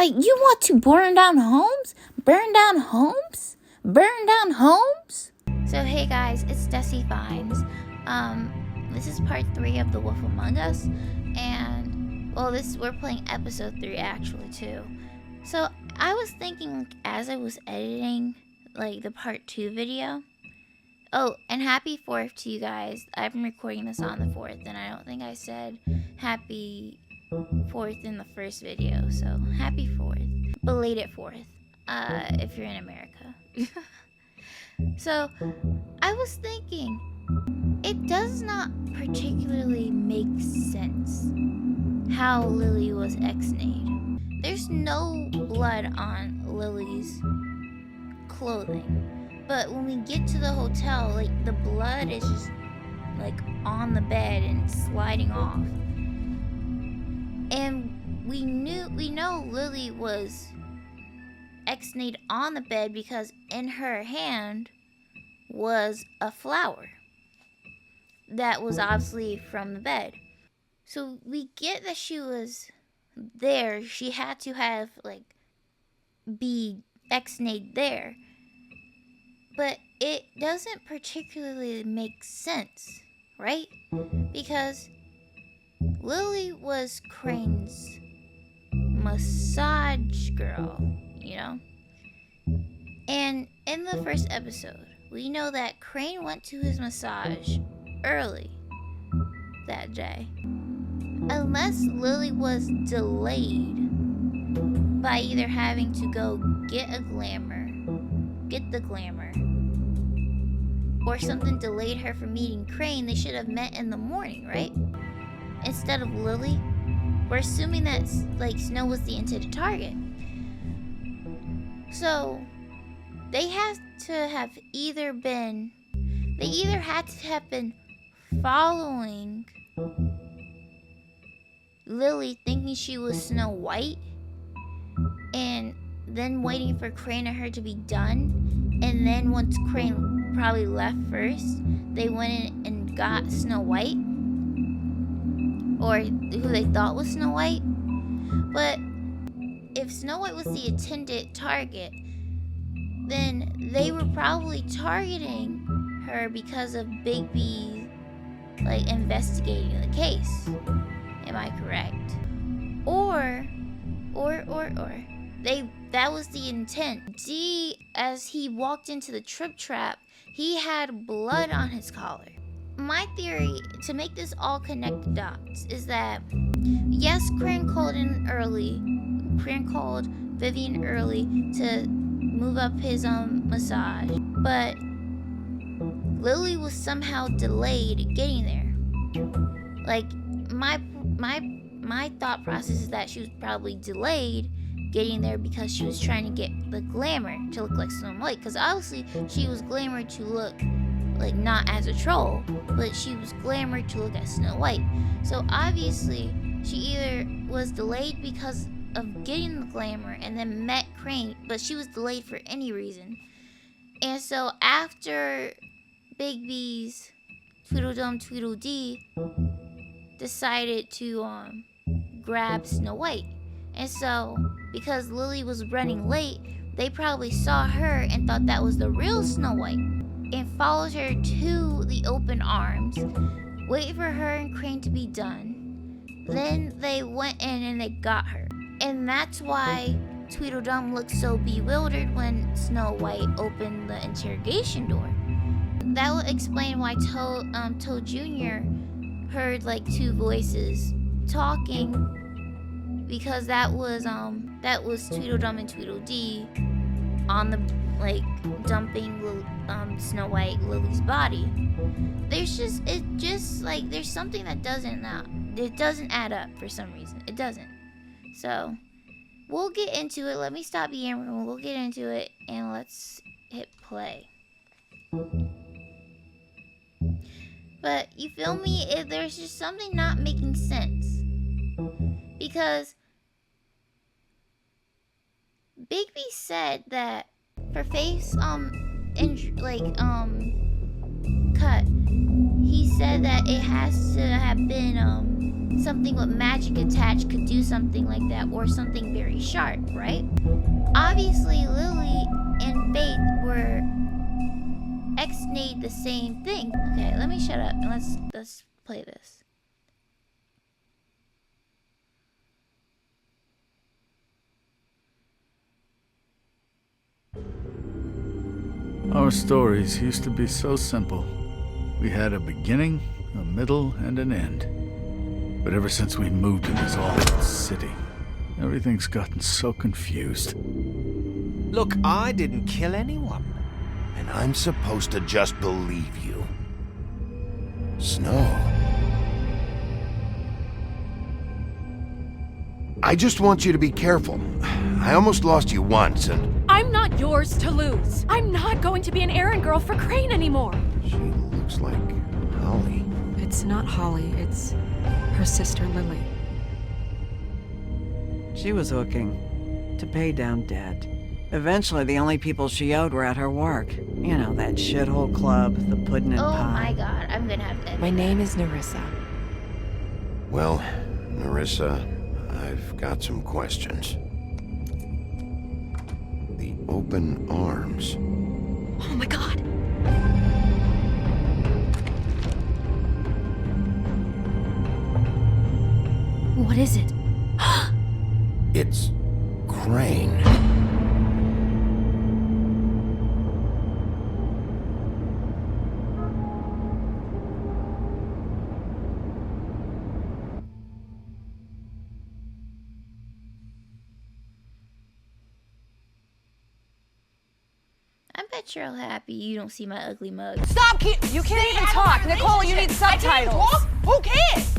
Like, you want to burn down homes? Burn down homes? Burn down homes? So hey guys, it's Desi Fines. This is part 3 of The Wolf Among Us, and well, we're playing episode 3 actually too. So I was thinking as I was editing like the part 2 video. Oh, and happy 4th to you guys. I'm recording this on the 4th, and I don't think I said happy 4th in the first video, so happy 4th. Belated 4th, if you're in America. So, I was thinking, it does not particularly make sense how Lily was ex-nayed. There's no blood on Lily's clothing. But when we get to the hotel, like, the blood is just, like, on the bed and sliding off. And we know Lily was ex-nayed on the bed because in her hand was a flower that was obviously from the bed. So we get that she was there. She had to have, like, be ex-nayed there. But it doesn't particularly make sense, right? Because Lily was Crane's massage girl, you know? And in the first episode, we know that Crane went to his massage early that day. Unless Lily was delayed by either having to go get the glamour, or something delayed her from meeting Crane. They should have met in the morning, right? Instead of Lily. We're assuming that, like, Snow was the intended target. So they had to have either had to have been following Lily, thinking she was Snow White, and then waiting for Crane and her to be done. And then once Crane probably left first, they went in and got Snow White, or who they thought was Snow White. But if Snow White was the intended target, then they were probably targeting her because of Bigby, like, investigating the case. Am I correct? Or that was the intent. D, as he walked into the trip trap, he had blood on his collar. My theory, to make this all connect the dots, is that yes, Crane called Vivian early to move up his massage, but Lily was somehow delayed getting there. Like, my thought process is that she was probably delayed getting there because she was trying to get the glamour to look like Snow White. Because obviously she was glamour to look like not as a troll, but she was glamour to look as Snow White. So obviously she either was delayed because of getting the glamour and then met Crane, but she was delayed for any reason. And so after Bigby's Tweedledum Tweedledee decided to grab Snow White. And so, because Lily was running late, they probably saw her and thought that was the real Snow White, and followed her to the open arms, waited for her and Crane to be done. Then they went in and they got her. And that's why Tweedledum looked so bewildered when Snow White opened the interrogation door. That would explain why Toad Jr. heard like 2 voices talking, because that was Tweedledum and Tweedledee on the, like, dumping Snow White Lily's body. There's something that doesn't add up for some reason. It doesn't. So we'll get into it. Let me stop yammering. We'll get into it, and let's hit play. But you feel me? There's just something not making sense. Because Bigby said that her face cut. He said that it has to have been something with magic attached could do something like that, or something very sharp, right? Obviously, Lily and Faith were ex-nayed the same thing. Okay, let me shut up and let's play this. Our stories used to be so simple. We had a beginning, a middle, and an end. But ever since we moved to this awful city, everything's gotten so confused. Look, I didn't kill anyone. And I'm supposed to just believe you. Snow. I just want you to be careful. I almost lost you once, and... I'm not yours to lose. I'm not going to be an errand girl for Crane anymore. She looks like Holly. It's not Holly, it's her sister Lily. She was hooking to pay down debt. Eventually, the only people she owed were at her work. You know, that shithole club, the pudding and Oh pie. my god, I'm gonna have to edit My that. name is Nerissa. Well, Nerissa, I've got some questions. The open arms. Oh my god! What is it? It's Crane. I bet you're all happy you don't see my ugly mug. Stop! You can't even talk! Nicole, you need subtitles! Who cares?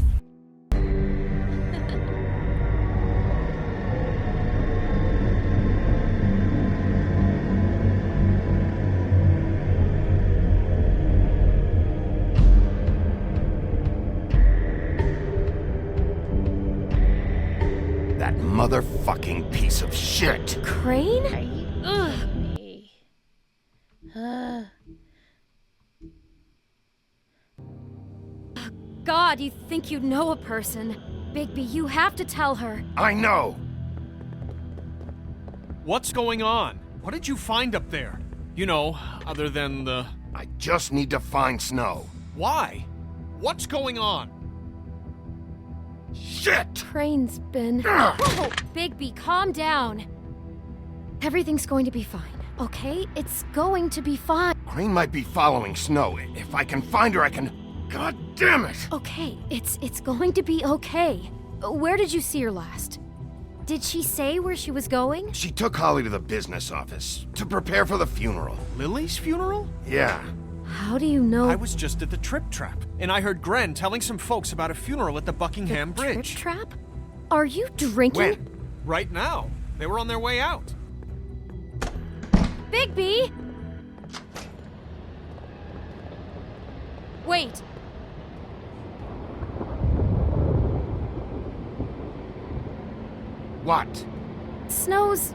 That motherfucking piece of shit. Crane? Are you? Ugh. Me. God, you think you know a person. Bigby, you have to tell her. I know. What's going on? What did you find up there? You know, other than the... I just need to find Snow. Why? What's going on? Shit! Crane's been... Ugh. Whoa! Bigby, calm down. Everything's going to be fine, okay? It's going to be fine. Crane might be following Snow. If I can find her, I can... God damn it! Okay, it's going to be okay. Where did you see her last? Did she say where she was going? She took Holly to the business office to prepare for the funeral. Lily's funeral? Yeah. How do you know? I was just at the Trip Trap, and I heard Gren telling some folks about a funeral at the Buckingham Bridge. Trip trap? Are you drinking? When? Right now. They were on their way out. Bigby! Wait. What? Snow's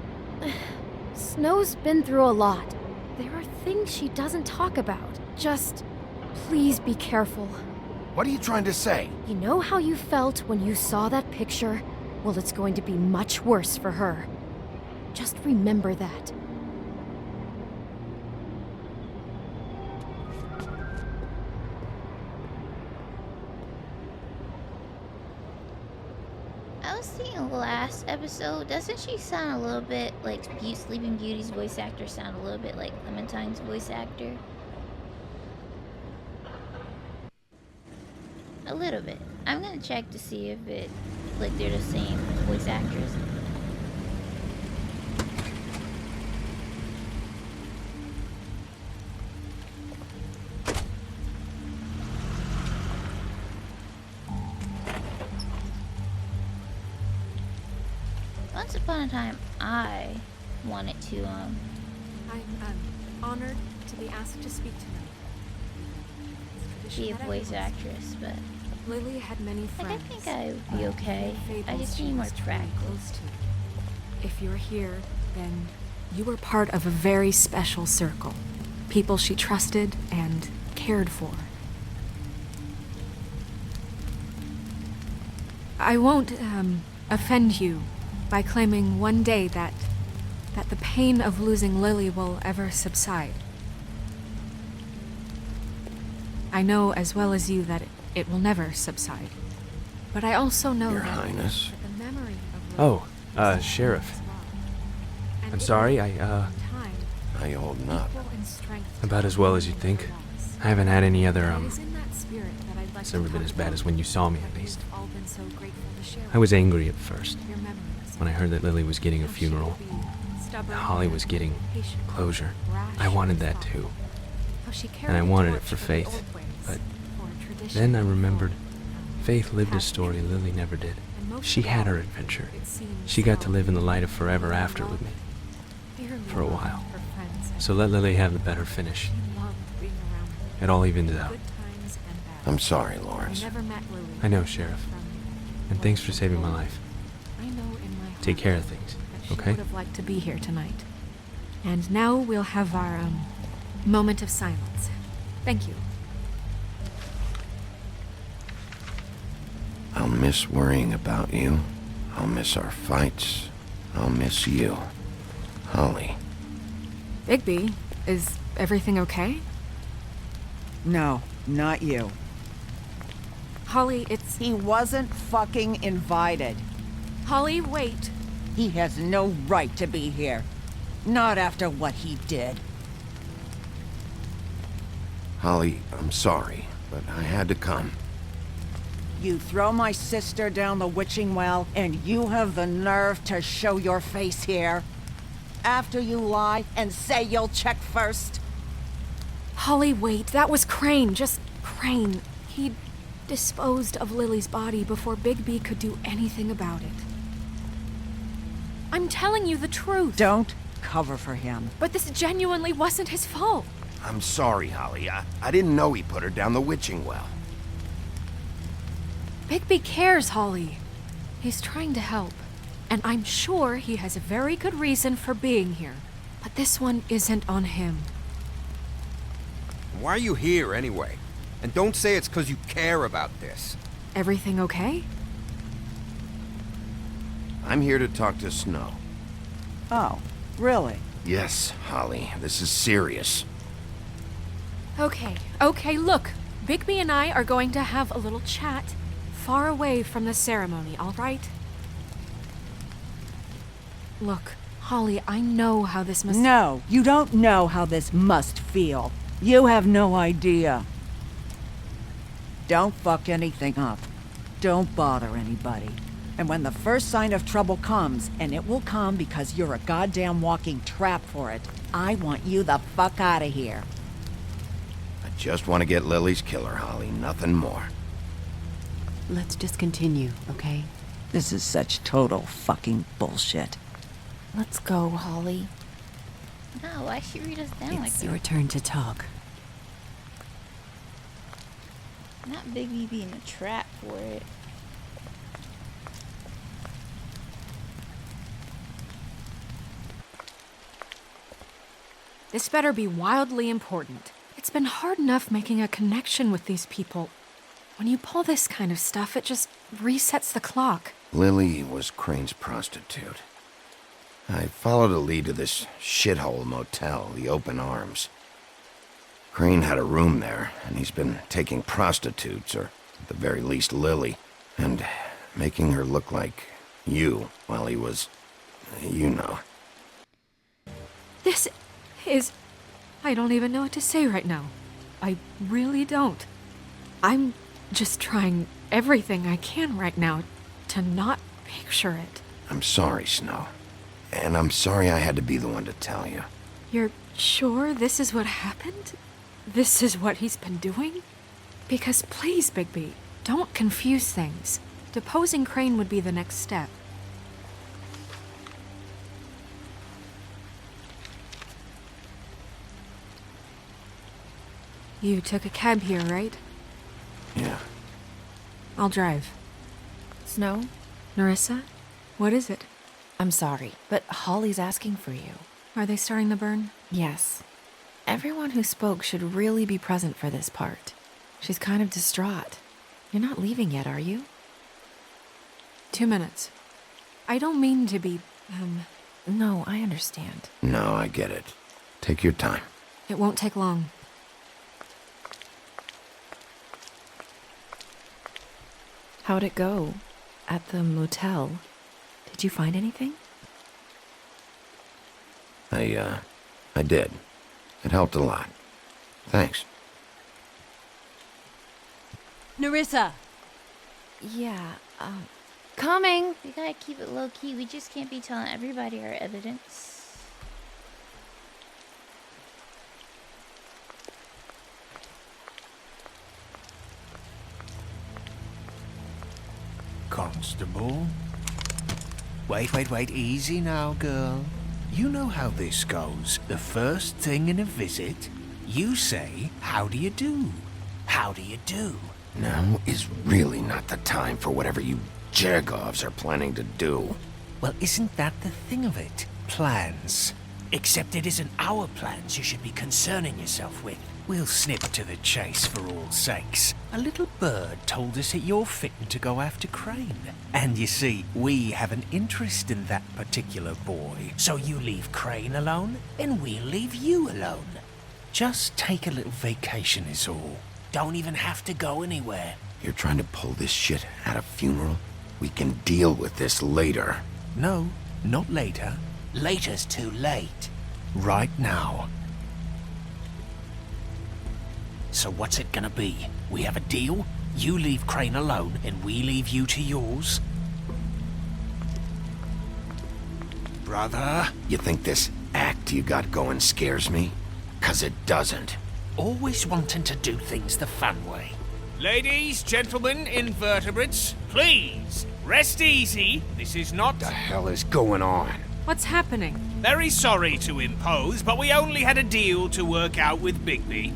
been through a lot. There are things she doesn't talk about. Just please be careful. What are you trying to say? You know how you felt when you saw that picture? Well, it's going to be much worse for her. Just remember that. I was thinking last episode, doesn't she sound a little bit like Sleeping Beauty's voice actor sound a little bit like Clementine's voice actor? A little bit. I'm gonna check to see if it, like, they're the same voice actress. Once upon a time, I wanted to, I'm honored to be asked to speak tonight. be a voice actress, but Lily had many like, I friends. think I would be okay. I fables just she need more was very practice. close to. If you're here, then you were part of a very special circle. People she trusted and cared for. I won't, offend you by claiming one day that the pain of losing Lily will ever subside. I know as well as you that it will never subside. But I also know Your that Highness. the memory of Oh, Lily Sheriff. is wrong. And I'm it sorry, will I, take time, How you holding up? equal in strength about to as well as you'd overcome think. the loss. I haven't had any other, It is in that spirit that I'd like it's to never been talk as bad about as when you saw me, that at we've least. all been so grateful to share I was with angry at first, your memories. when I heard that Lily was getting a How she funeral. could be stubborn, Holly was getting patient, closure. rash, I wanted and that thoughtful. too. How she And I carried the wanted it torch for the Faith, old ways, but for tradition then I and remembered law. Faith lived a Past story truth. Lily never did. And most She of had all, her adventure. it seems She got to how live in the light of Lily forever after loved, with me. dearly for a loved while. her friends and So let Lily have the better finish. she loved being around them. It all evens out. Good times and bad. I'm sorry, I Lawrence. never met Lily. I know, Sheriff. from And what thanks for was saving my told. life. I know in my heart Take care of things, that she okay? would have liked to be here tonight. And now we'll have our moment of silence. Thank you. I'll miss worrying about you. I'll miss our fights. I'll miss you. Holly. Bigby, is everything okay? No, not you. Holly, it's... He wasn't fucking invited. Holly, wait. He has no right to be here. Not after what he did. Holly, I'm sorry, but I had to come. You throw my sister down the witching well, and you have the nerve to show your face here? After you lie and say you'll check first? Holly, wait. That was Crane. Just Crane. He disposed of Lily's body before Bigby could do anything about it. I'm telling you the truth. Don't cover for him. But this genuinely wasn't his fault. I'm sorry, Holly. I didn't know he put her down the witching well. Bigby cares, Holly. He's trying to help. And I'm sure he has a very good reason for being here. But this one isn't on him. Why are you here, anyway? And don't say it's because you care about this. Everything okay? I'm here to talk to Snow. Oh, really? Yes, Holly, this is serious. Okay, look. Bigby and I are going to have a little chat far away from the ceremony, all right? Look, Holly, I know how this must... No, you don't know how this must feel. You have no idea. Don't fuck anything up. Don't bother anybody. And when the first sign of trouble comes, and it will come because you're a goddamn walking trap for it, I want you the fuck out of here. I just want to get Lily's killer, Holly, nothing more. Let's just continue, okay? This is such total fucking bullshit. Let's go, Holly. No, why she read us down like It's that? your turn to talk. Not Bigby being a trap for it. This better be wildly important. It's been hard enough making a connection with these people. When you pull this kind of stuff, it just resets the clock. Lily was Crane's prostitute. I followed a lead to this shithole motel, the Open Arms. Crane had a room there, and he's been taking prostitutes, or at the very least Lily, and making her look like you while he was, you know. This is... I don't even know what to say right now. I really don't. I'm just trying everything I can right now to not picture it. I'm sorry, Snow. And I'm sorry I had to be the one to tell you. You're sure this is what happened? This is what he's been doing? Because please, Bigby, don't confuse things. Deposing Crane would be the next step. You took a cab here, right? Yeah. I'll drive. Snow, Nerissa? What is it? I'm sorry, but Holly's asking for you. Are they starting the burn? Yes. Everyone who spoke should really be present for this part. She's kind of distraught. You're not leaving yet, are you? 2 minutes. I don't mean to be, No, I understand. No, I get it. Take your time. It won't take long. How'd it go? At the motel? Did you find anything? I did. It helped a lot. Thanks. Nerissa! Yeah, coming! We gotta keep it low key. We just can't be telling everybody our evidence. Constable? Wait, easy now, girl. You know how this goes. The first thing in a visit, you say, how do you do? How do you do? Now is really not the time for whatever you Jergovs are planning to do. Well, isn't that the thing of it? Plans. Except it isn't our plans you should be concerning yourself with. We'll snip to the chase for all sakes. A little bird told us that you're fitting to go after Crane. And you see, we have an interest in that particular boy. So you leave Crane alone, and we'll leave you alone. Just take a little vacation is all. Don't even have to go anywhere. You're trying to pull this shit at a funeral? We can deal with this later. No, not later. Later's too late. Right now. So what's it gonna be? We have a deal? You leave Crane alone, and we leave you to yours? Brother? You think this act you got going scares me? 'Cause it doesn't. Always wanting to do things the fun way. Ladies, gentlemen, invertebrates, please, rest easy. This is not... What the hell is going on? What's happening? Very sorry to impose, but we only had a deal to work out with Bigby.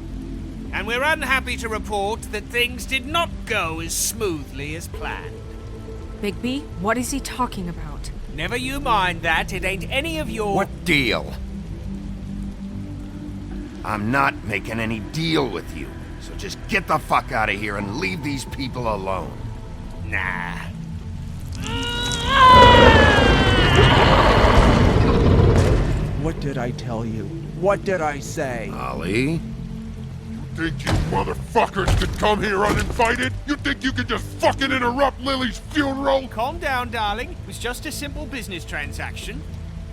And we're unhappy to report that things did not go as smoothly as planned. Bigby, what is he talking about? Never you mind that, it ain't any of your... What deal? I'm not making any deal with you. So just get the fuck out of here and leave these people alone. Nah. What did I tell you? What did I say? Ollie? Think you motherfuckers could come here uninvited? You think you could just fucking interrupt Lily's funeral? Calm down, darling. It was just a simple business transaction.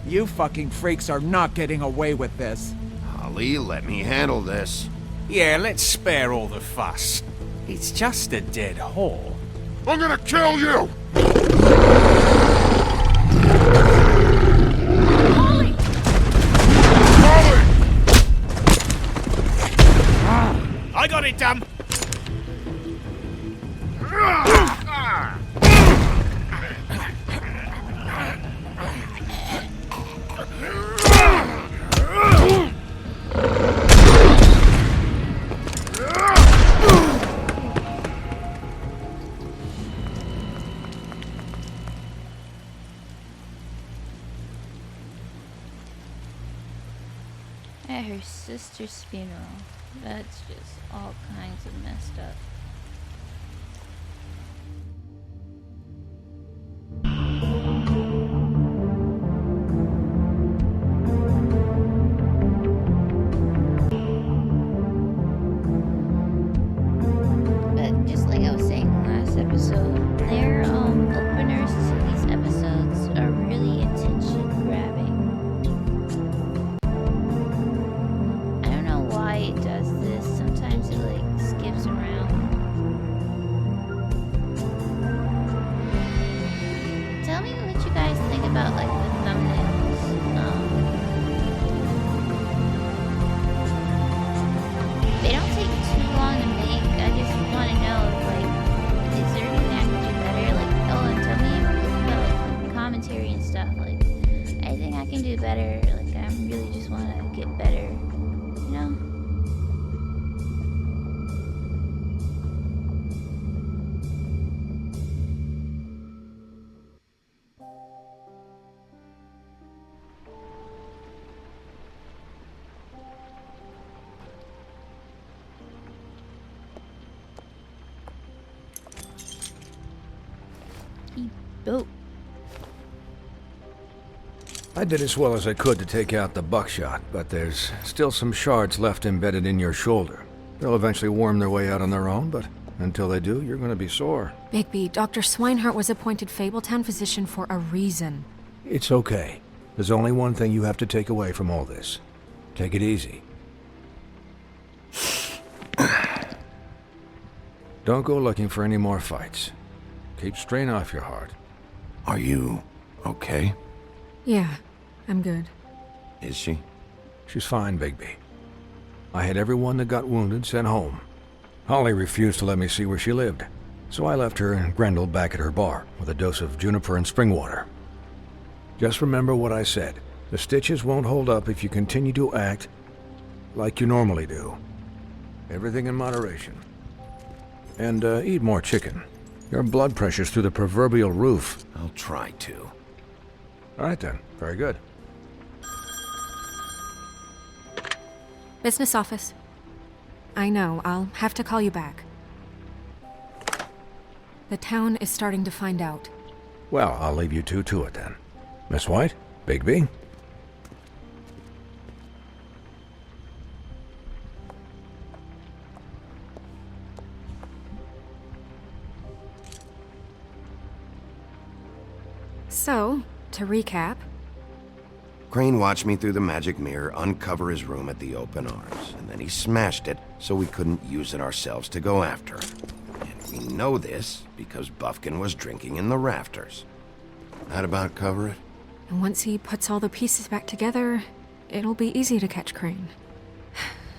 You fucking freaks are not getting away with this. Ollie, let me handle this. Yeah, let's spare all the fuss. It's just a dead whore. I'm gonna kill you! Ollie! Ollie! I got it, dumb! At her sister's funeral. That's just all kinds of messed up. But just like I was saying in the last episode, their openers to these episodes are really attention grabbing. I don't know why it does this. Sometimes it like skips around. Tell me what you guys think about like the thumbnails. They don't take too long to make. I just want to know if like, is there anything I can do better? Like, oh, and tell me about like commentary and stuff. Like, I think I can do better. Like, I really just want to get better. You know? He built I did as well as I could to take out the buckshot, but there's still some shards left embedded in your shoulder. They'll eventually worm their way out on their own, but until they do, you're going to be sore. Bigby, Dr. Swinehart was appointed Fabletown physician for a reason. It's okay. There's only one thing you have to take away from all this. Take it easy. Don't go looking for any more fights. Keep strain off your heart. Are you okay? Yeah, I'm good. Is she? She's fine, Bigby. I had everyone that got wounded sent home. Holly refused to let me see where she lived, so I left her and Grendel back at her bar with a dose of juniper and spring water. Just remember what I said. The stitches won't hold up if you continue to act like you normally do. Everything in moderation. And eat more chicken. Your blood pressure's through the proverbial roof. I'll try to. All right then. Very good. Business office. I know, I'll have to call you back. The town is starting to find out. Well, I'll leave you two to it then. Miss White? Bigby? So, to recap... Crane watched me through the magic mirror uncover his room at the Open Arms, and then he smashed it so we couldn't use it ourselves to go after him. And we know this because Buffkin was drinking in the rafters. That about cover it? And once he puts all the pieces back together, it'll be easy to catch Crane.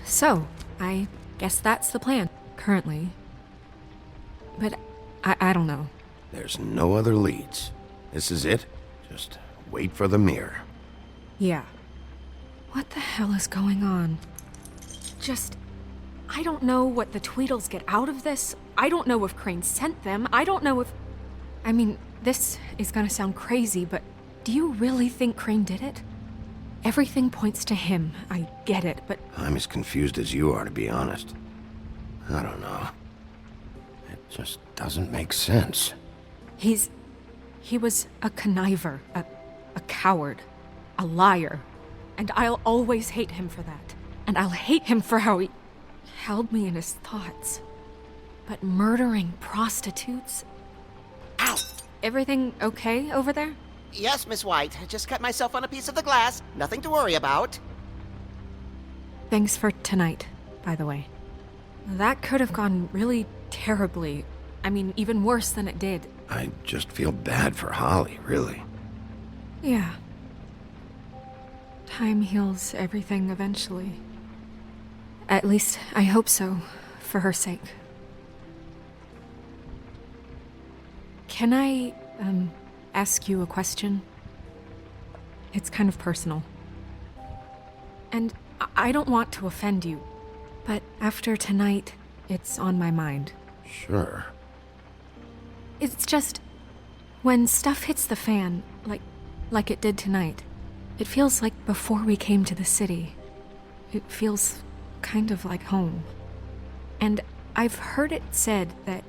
So, I guess that's the plan, currently. But I don't know. There's no other leads. This is it. Just wait for the mirror. Yeah. What the hell is going on? I don't know what the Tweedles get out of this. I don't know if Crane sent them. I don't know if... I mean, this is gonna sound crazy, but do you really think Crane did it? Everything points to him. I get it, but... I'm as confused as you are, to be honest. I don't know. It just doesn't make sense. He was a conniver, a coward. A liar. And I'll always hate him for that. And I'll hate him for how he held me in his thoughts. But murdering prostitutes? Ow! Everything okay over there? Yes, Miss White. I just cut myself on a piece of the glass. Nothing to worry about. Thanks for tonight, by the way. That could have gone really terribly. I mean, even worse than it did. I just feel bad for Holly, really. Yeah. Time heals everything eventually. At least, I hope so, for her sake. Can I, ask you a question? It's kind of personal. And I don't want to offend you, but after tonight, it's on my mind. Sure. It's just, when stuff hits the fan, like it did tonight, it feels like before we came to the city. It feels kind of like home. And I've heard it said that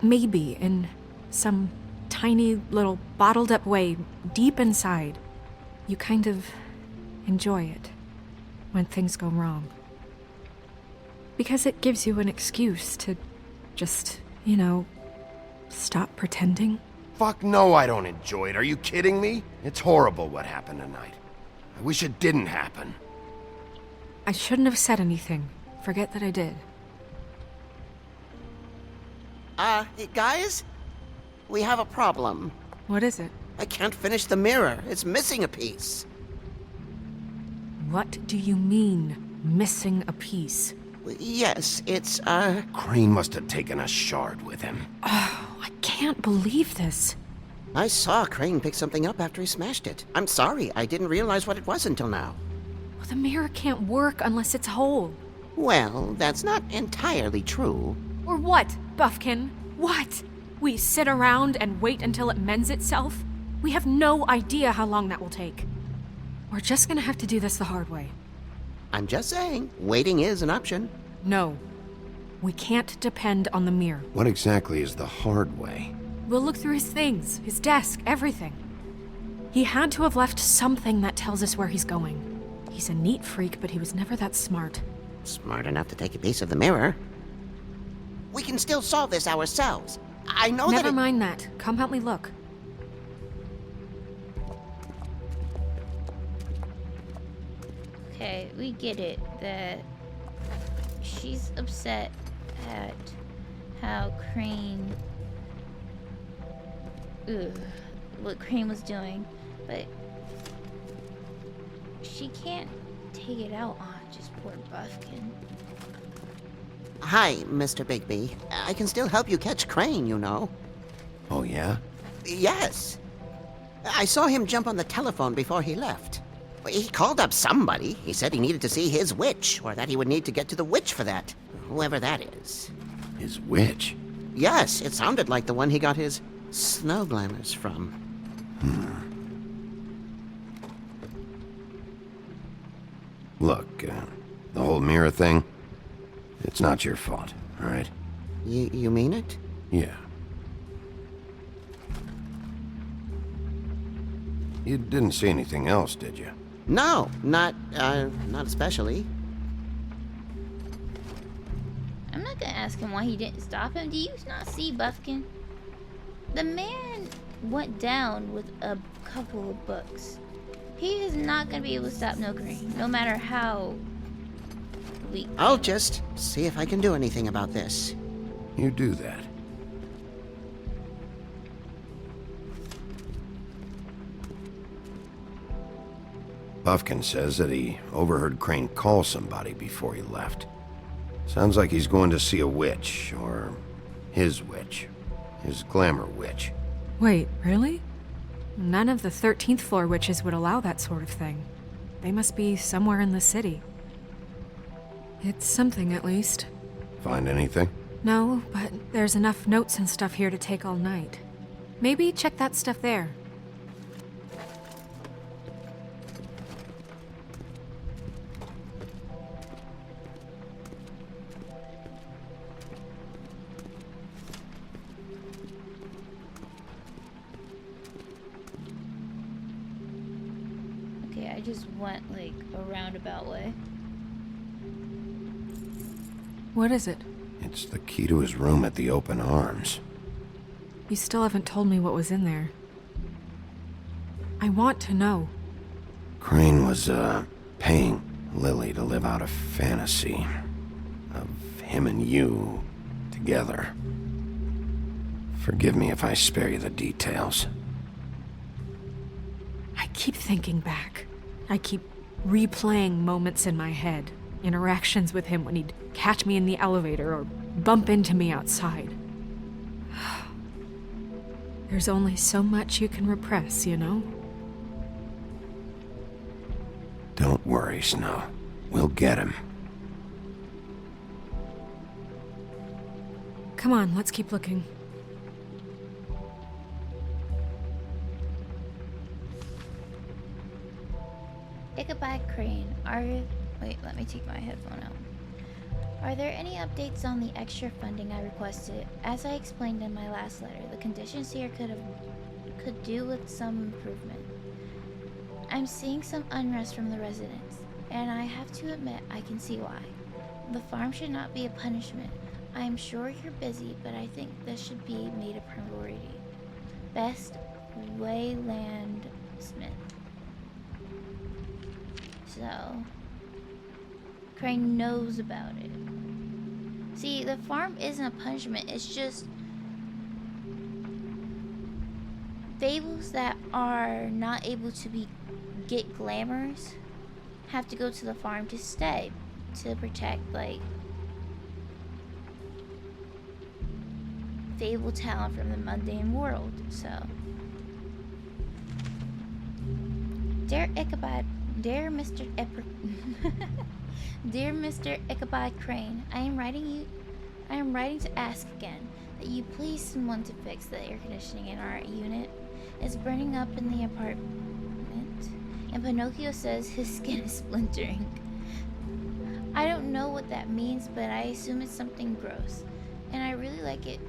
maybe in some tiny little bottled up way deep inside, you kind of enjoy it when things go wrong. Because it gives you an excuse to just, stop pretending. Fuck no, I don't enjoy it. Are you kidding me? It's horrible what happened tonight. I wish it didn't happen. I shouldn't have said anything. Forget that I did. Guys? We have a problem. What is it? I can't finish the mirror. It's missing a piece. What do you mean, missing a piece? Yes, it's, Crane must have taken a shard with him. Oh, I can't believe this. I saw Crane pick something up after he smashed it. I'm sorry, I didn't realize what it was until now. Well, the mirror can't work unless it's whole. Well, that's not entirely true. Or what, Buffkin? What? We sit around and wait until it mends itself? We have no idea how long that will take. We're just gonna have to do this the hard way. I'm just saying, waiting is an option. No. We can't depend on the mirror. What exactly is the hard way? We'll look through his things, his desk, everything. He had to have left something that tells us where he's going. He's a neat freak, but he was never that smart. Smart enough to take a piece of the mirror. We can still solve this ourselves. I know Never mind that. Come help me look. Okay, we get it that she's upset at how Crane... what Crane was doing, but she can't take it out on just poor Buffkin. Hi, Mr. Bigby. I can still help you catch Crane, you know. Oh, yeah? Yes. I saw him jump on the telephone before he left. He called up somebody. He said he needed to see his witch, or that he would need to get to the witch for that. Whoever that is. His witch? Yes, it sounded like the one he got his snow glamours from. Look, the whole mirror thing, it's not your fault, all right? You mean it? Yeah. You didn't see anything else, did you? No, not especially. I'm not gonna ask him why he didn't stop him. Do you not see Buffkin? The man went down with a couple of books. He is not gonna be able to stop No Crane, no matter how weak. I'll just see if I can do anything about this. You do that. Buffkin says that he overheard Crane call somebody before he left. Sounds like he's going to see a witch, or his witch. His glamour witch. Wait, really? None of the 13th floor witches would allow that sort of thing. They must be somewhere in the city. It's something, at least. Find anything? No, but there's enough notes and stuff here to take all night. Maybe check that stuff there. Okay, I just went like a roundabout way. What is it? It's the key to his room at the Open Arms. You still haven't told me what was in there. I want to know. Crane was, paying Lily to live out a fantasy of him and you together. Forgive me if I spare you the details. I keep thinking back. I keep replaying moments in my head. Interactions with him when he'd catch me in the elevator or bump into me outside. There's only so much you can repress, you know? Don't worry, Snow. We'll get him. Come on, let's keep looking. Ichabod Crane, wait, let me take my headphone out. Are there any updates on the extra funding I requested? As I explained in my last letter, the conditions here could do with some improvement. I'm seeing some unrest from the residents, and I have to admit I can see why. The farm should not be a punishment. I am sure you're busy, but I think this should be made a priority. Best, Wayland Smith. So, Crane knows about it. See, the farm isn't a punishment, it's just fables that are not able to get glamours have to go to the farm to stay, to protect, like, fable talent from the mundane world. So, dear Ichabod, dear Mr. Dear Mr. Ichabod Crane, I am writing to ask again that you please someone to fix the air conditioning in our unit. It's burning up in the apartment, and Pinocchio says his skin is splintering. I don't know what that means, but I assume it's something gross. And I'd really like it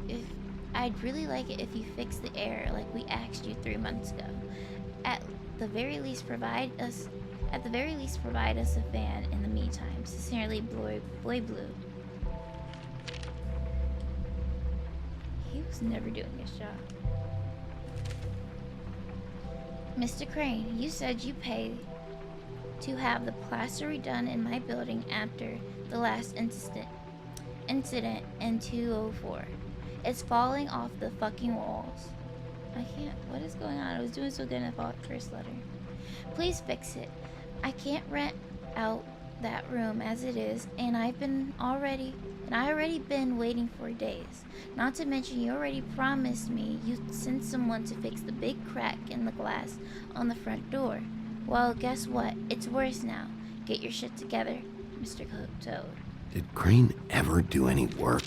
if you fix the air like we asked you 3 months ago. at the very least provide us a fan in the meantime. Sincerely, Boy Blue. He was never doing his job. Mr. Crane, you said you paid to have the plaster redone in my building after the last incident in 204. It's falling off the fucking walls. I can't. What is going on? I was doing so good in the first letter. Please fix it. I can't rent out that room as it is, and I already been waiting for days. Not to mention, you already promised me you'd send someone to fix the big crack in the glass on the front door. Well, guess what? It's worse now. Get your shit together, Mr. Toad. Did Crane ever do any work?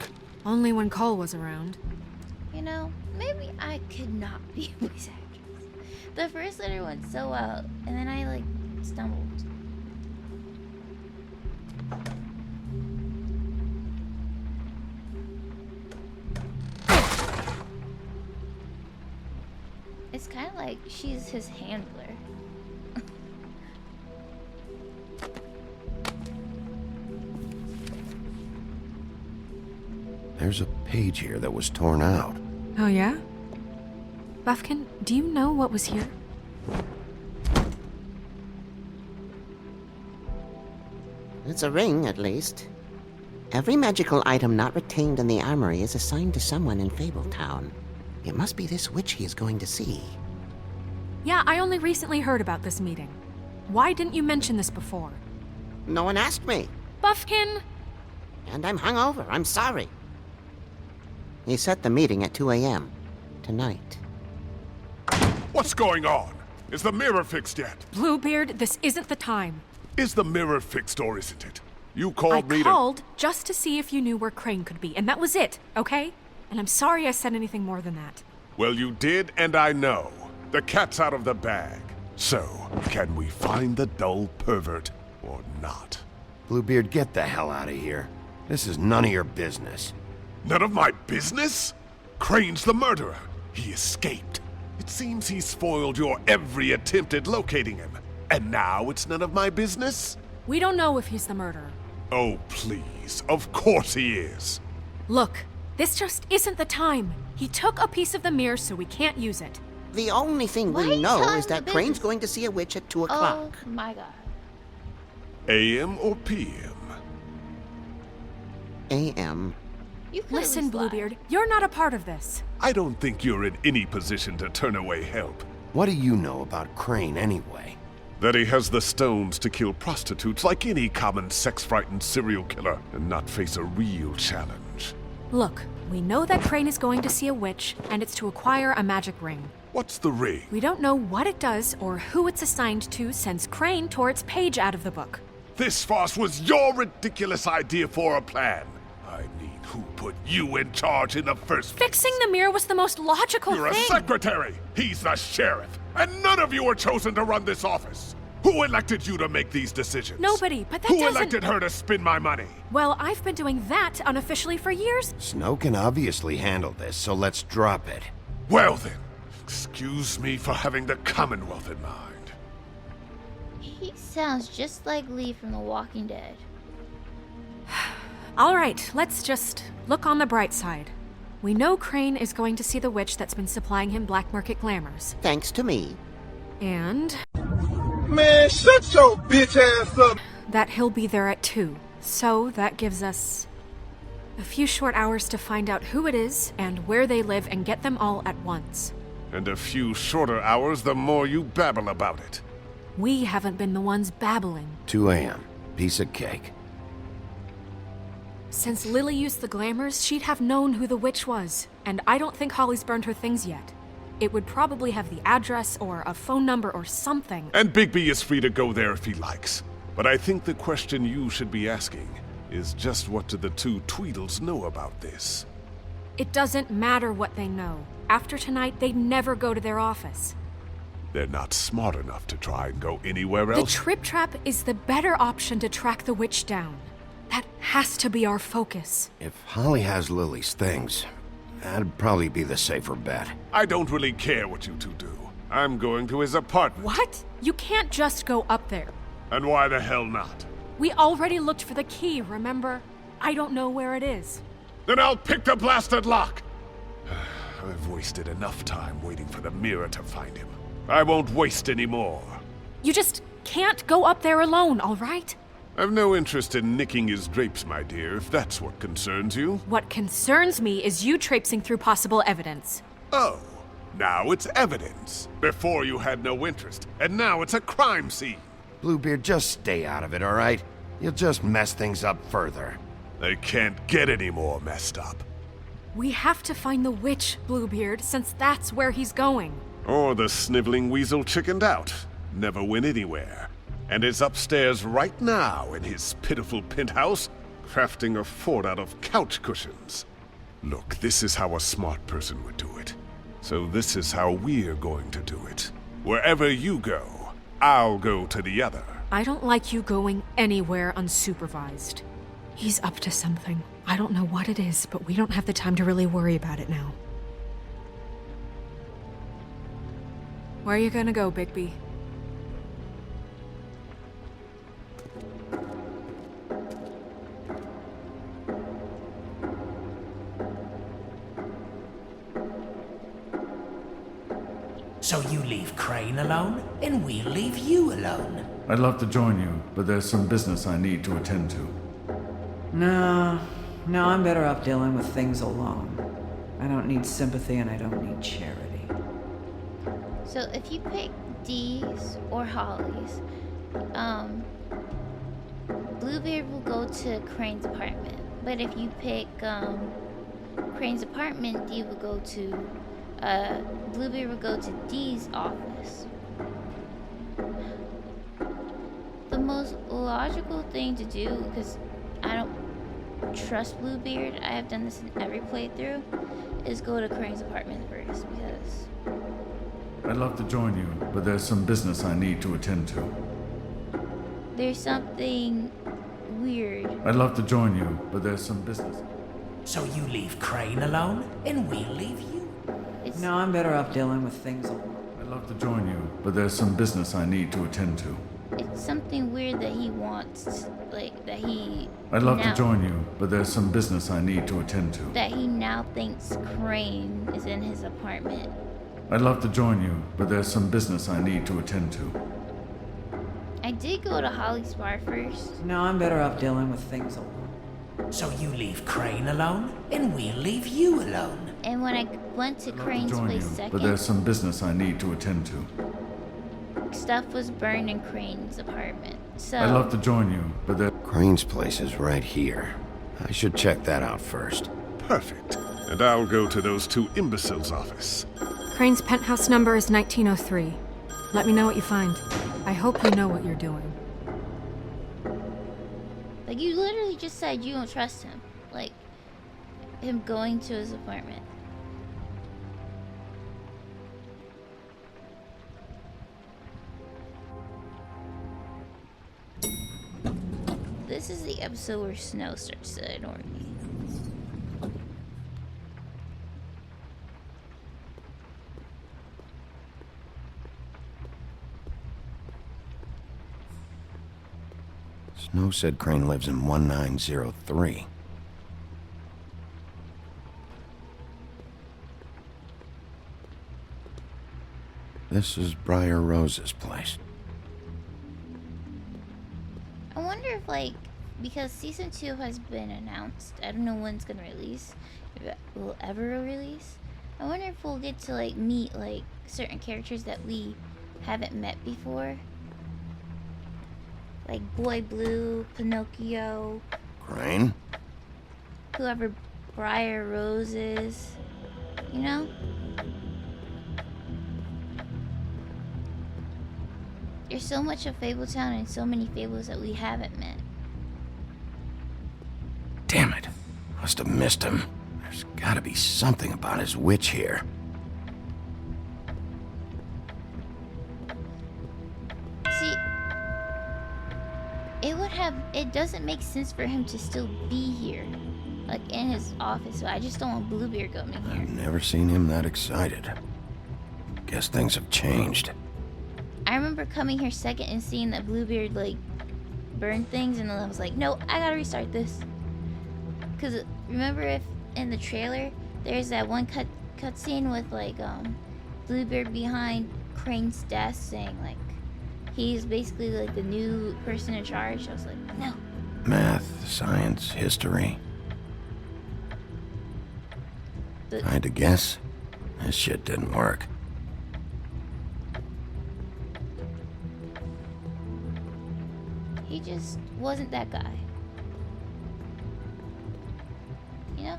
Only when Cole was around. You know, maybe I could not be a voice actress. The first letter went so well, and then I, stumbled. It's kind of like she's his handler. There's a page here that was torn out. Oh, yeah? Buffkin, do you know what was here? It's a ring, at least. Every magical item not retained in the armory is assigned to someone in Fabletown. It must be this witch he is going to see. Yeah, I only recently heard about this meeting. Why didn't you mention this before? No one asked me. Buffkin! And I'm hungover. I'm sorry. He set the meeting at 2 a.m. tonight. What's going on? Is the mirror fixed yet? Bluebeard, this isn't the time. Is the mirror fixed or isn't it? You called me I called just to see if you knew where Crane could be, and that was it, okay? And I'm sorry I said anything more than that. Well, you did, and I know. The cat's out of the bag. So, can we find the dull pervert or not? Bluebeard, get the hell out of here. This is none of your business. None of my business? Crane's the murderer. He escaped. It seems he spoiled your every attempt at locating him. And now it's none of my business? We don't know if he's the murderer. Oh, please. Of course he is. Look, this just isn't the time. He took a piece of the mirror, so we can't use it. The only thing we know is that Crane's going to see a witch at 2 o'clock. Oh my god. AM or PM? AM. Listen, Bluebeard, you're not a part of this. I don't think you're in any position to turn away help. What do you know about Crane anyway? That he has the stones to kill prostitutes like any common sex-frightened serial killer and not face a real challenge. Look, we know that Crane is going to see a witch, and it's to acquire a magic ring. What's the ring? We don't know what it does or who it's assigned to since Crane tore its page out of the book. This farce was your ridiculous idea for a plan. I mean, who put you in charge in the first place? Fixing the mirror was the most logical You're thing. a secretary! He's the sheriff! And none of you were chosen to run this office! Who elected you to make these decisions? Nobody, but that Who doesn't... elected her to spend my money? Well, I've been doing that unofficially for years. Snow can obviously handle this, so let's drop it. Well then, excuse me for having the Commonwealth in mind. He sounds just like Lee from The Walking Dead. All right, let's just look on the bright side. We know Crane is going to see the witch that's been supplying him black market glamours. Thanks to me. And... Man, shut your bitch ass up! That he'll be there at 2. So that gives us a few short hours to find out who it is and where they live and get them all at once. And a few shorter hours the more you babble about it. We haven't been the ones babbling. 2 a.m. Piece of cake. Since Lily used the glamours, she'd have known who the witch was. And I don't think Holly's burned her things yet. It would probably have the address or a phone number or something. And Bigby is free to go there if he likes. But I think the question you should be asking is just what do the two Tweedles know about this? It doesn't matter what they know. After tonight, they'd never go to their office. They're not smart enough to try and go anywhere else. The Trip Trap is the better option to track the witch down. That has to be our focus. If Holly has Lily's things, that'd probably be the safer bet. I don't really care what you two do. I'm going to his apartment. What? You can't just go up there. And why the hell not? We already looked for the key, remember? I don't know where it is. Then I'll pick the blasted lock! I've wasted enough time waiting for the mirror to find him. I won't waste any more. You just can't go up there alone, all right? I've no interest in nicking his drapes, my dear, if that's what concerns you. What concerns me is you traipsing through possible evidence. Oh, now it's evidence. Before you had no interest, and now it's a crime scene. Bluebeard, just stay out of it, all right? You'll just mess things up further. They can't get any more messed up. We have to find the witch, Bluebeard, since that's where he's going. Or the sniveling weasel chickened out. Never went anywhere. And is upstairs right now in his pitiful penthouse, crafting a fort out of couch cushions. Look, this is how a smart person would do it. So this is how we're going to do it. Wherever you go, I'll go to the other. I don't like you going anywhere unsupervised. He's up to something. I don't know what it is, but we don't have the time to really worry about it now. Where are you gonna go, Bigby? So you leave Crane alone, and we'll leave you alone. I'd love to join you, but there's some business I need to attend to. No, I'm better off dealing with things alone. I don't need sympathy and I don't need charity. So if you pick Dee's or Holly's, Bluebeard will go to Crane's apartment. But if you pick Crane's apartment, Dee will go to Bluebeard will go to Dee's office. The most logical thing to do, because I don't trust Bluebeard, I have done this in every playthrough, is go to Crane's apartment first, because I'd love to join you, but there's some business I need to attend to. there's something weird. I'd love to join you, but there's some business. So you leave Crane alone, and we'll leave you. No, I'm better off dealing with things alone. I'd love to join you, but there's some business I need to attend to. It's something weird that he wants, like, that he... I'd love now, to join you, but there's some business I need to attend to. That he now thinks Crane is in his apartment. I'd love to join you, but there's some business I need to attend to. I did go to Holly's bar first. No, I'm better off dealing with things alone. So you leave Crane alone, and we'll leave you alone. And when I went to Crane's place But second, there's some business I need to attend to. stuff was burned in Crane's apartment. So I'd love to join you, but there... Crane's place is right here. I should check that out first. Perfect. And I'll go to those two imbeciles' office. Crane's penthouse number is 1903. Let me know what you find. I hope you know what you're doing. like, you literally just said you don't trust him. Like, him going to his apartment. This is the episode where Snow starts to annoy me. Snow said Crane lives in 1903. This is Briar Rose's place. I wonder if, like, because season 2 has been announced, I don't know when it's gonna release, if it will ever release. I wonder if we'll get to, like, meet, like, certain characters that we haven't met before. Like Boy Blue, Pinocchio, Crane? whoever Briar Rose is, you know? There's so much of Fabletown and so many fables that we haven't met. Damn it. Must have missed him. There's gotta be something about his witch here. See, it doesn't make sense for him to still be here, like in his office, so I just don't want Bluebeard coming here. I've never seen him that excited. Guess things have changed. I remember coming here second and seeing that Bluebeard, like, burn things, and then I was like, no, I gotta restart this. Because remember if in the trailer, there's that one cutscene with, like, Bluebeard behind Crane's desk saying, like, he's basically, like, the new person in charge. I was like, no. Math, science, history. I had to guess. This shit didn't work. He just wasn't that guy. You know?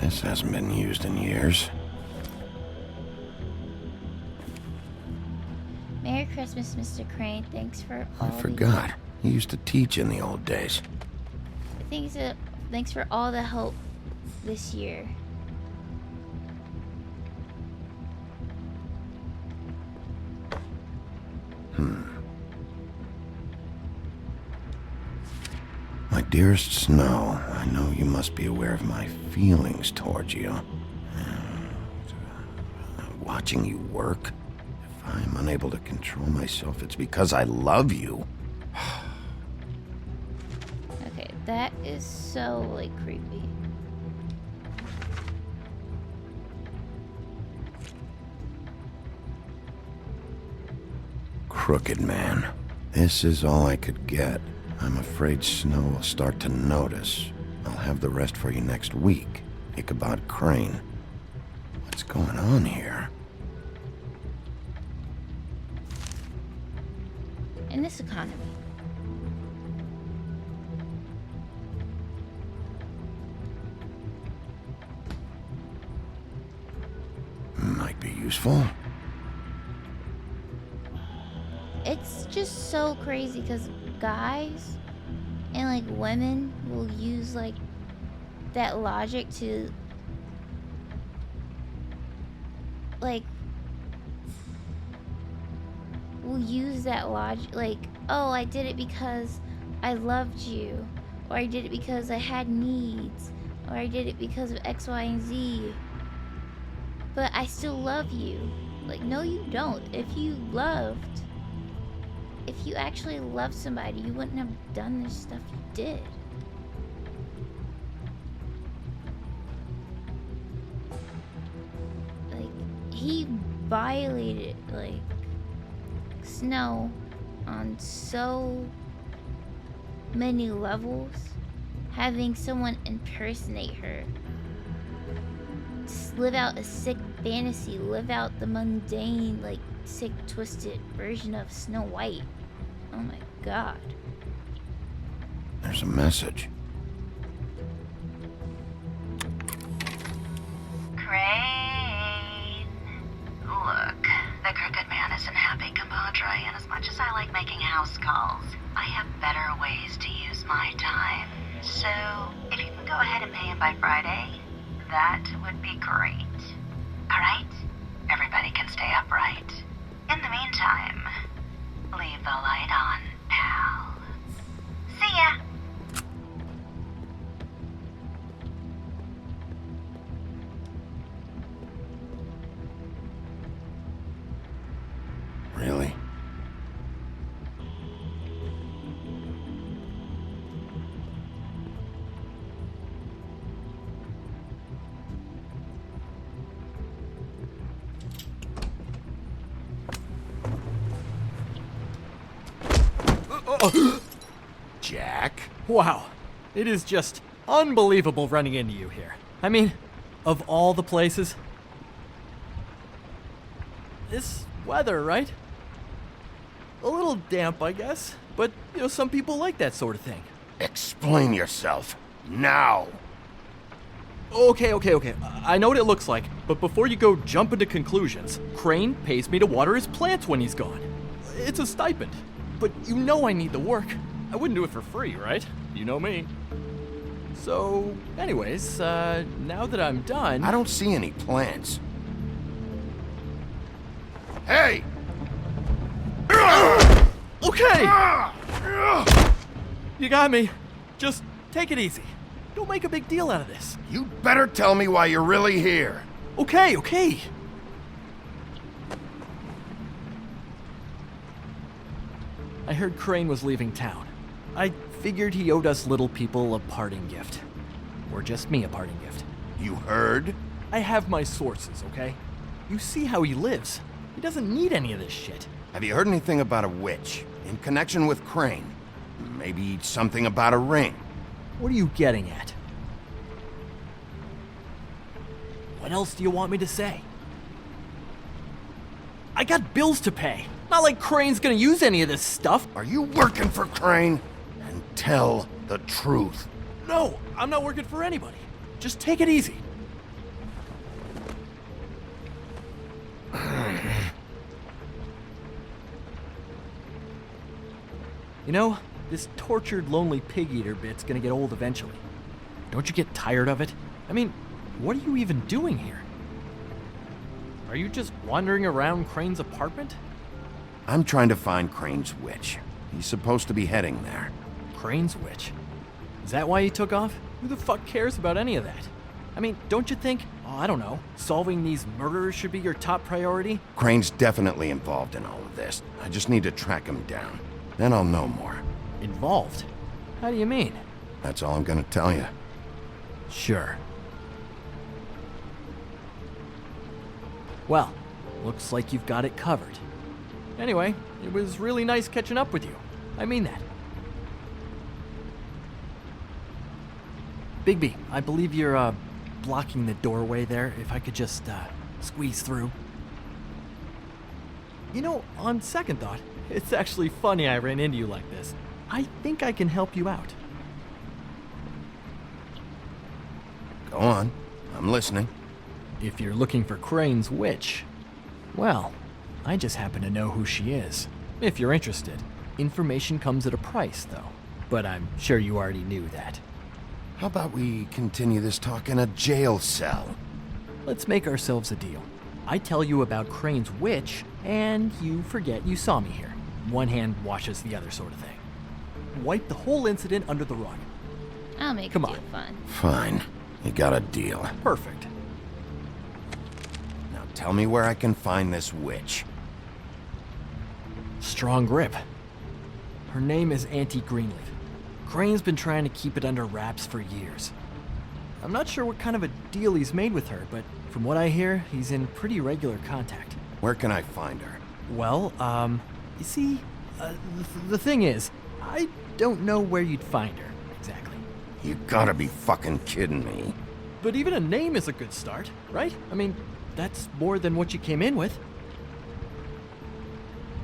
This hasn't been used in years. Merry Christmas, Mr. Crane. Thanks for all I forgot. You used to teach in the old days. Thanks for all the help this year. My dearest Snow, I know you must be aware of my feelings towards you. Watching you work, if I'm unable to control myself, it's because I love you. Okay, that is so, like, creepy. Crooked man. This is all I could get. I'm afraid Snow will start to notice. I'll have the rest for you next week. Ichabod Crane. What's going on here? In this economy. Might be useful. It's just so crazy because guys and, like, women will use, like, that logic to, like, will use that logic, like, oh, I did it because I loved you, or I did it because I had needs, or I did it because of X, Y, and Z, but I still love you. Like, no, you don't. If you actually loved somebody, you wouldn't have done the stuff you did. Like, he violated, like, Snow on so many levels. Having someone impersonate her. Just live out a sick fantasy. Live out the mundane, like, sick, twisted version of Snow White. Oh my god. There's a message. Crane. Look, the Crooked Man isn't happy, compadre, and as much as I like making house calls, I have better ways to use my time. So, if you can go ahead and pay him by Friday, that would be great. Alright? Everybody can stay upright. In the meantime, leave the light on, pal. See ya! Really? Jack? Wow. It is just unbelievable running into you here. I mean, of all the places. This weather, right? A little damp, I guess. But, you know, some people like that sort of thing. Explain yourself. Now! Okay. I know what it looks like, but before you go jump into conclusions, Crane pays me to water his plants when he's gone. It's a stipend. But you know I need the work. I wouldn't do it for free, right? You know me. So, anyways, now that I'm done... I don't see any plants. Hey! Okay! You got me. Just take it easy. Don't make a big deal out of this. You better tell me why you're really here. Okay, okay. I heard Crane was leaving town. I figured he owed us little people a parting gift. Or just me a parting gift. You heard? I have my sources, okay? You see how he lives. He doesn't need any of this shit. Have you heard anything about a witch in connection with Crane? Maybe something about a ring? What are you getting at? What else do you want me to say? I got bills to pay. Not like Crane's gonna use any of this stuff. Are you working for Crane? And tell the truth. No, I'm not working for anybody. Just take it easy. You know, this tortured, lonely pig-eater bit's gonna get old eventually. Don't you get tired of it? I mean, what are you even doing here? Are you just wandering around Crane's apartment? I'm trying to find Crane's witch. He's supposed to be heading there. Crane's witch? Is that why he took off? Who the fuck cares about any of that? I mean, don't you think, I don't know, solving these murders should be your top priority? Crane's definitely involved in all of this. I just need to track him down. Then I'll know more. Involved? How do you mean? That's all I'm gonna tell you. Sure. Well, looks like you've got it covered. Anyway, it was really nice catching up with you. I mean that. Bigby, I believe you're, blocking the doorway there. If I could just, squeeze through. You know, on second thought, it's actually funny I ran into you like this. I think I can help you out. Go on. I'm listening. If you're looking for Crane's witch, well, I just happen to know who she is. If you're interested. Information comes at a price, though. But I'm sure you already knew that. How about we continue this talk in a jail cell? Let's make ourselves a deal. I tell you about Crane's witch, and you forget you saw me here. One hand washes the other sort of thing. Wipe the whole incident under the rug. I'll make Come a deal on. fun. Fine. You got a deal. Perfect. Now tell me where I can find this witch. Strong grip. Her name is Auntie Greenleaf. Crane's been trying to keep it under wraps for years. I'm not sure what kind of a deal he's made with her, but from what I hear, he's in pretty regular contact. Where can I find her? Well, you see, the thing is, I don't know where you'd find her, exactly. You gotta be fucking kidding me. But even a name is a good start, right? I mean, that's more than what you came in with.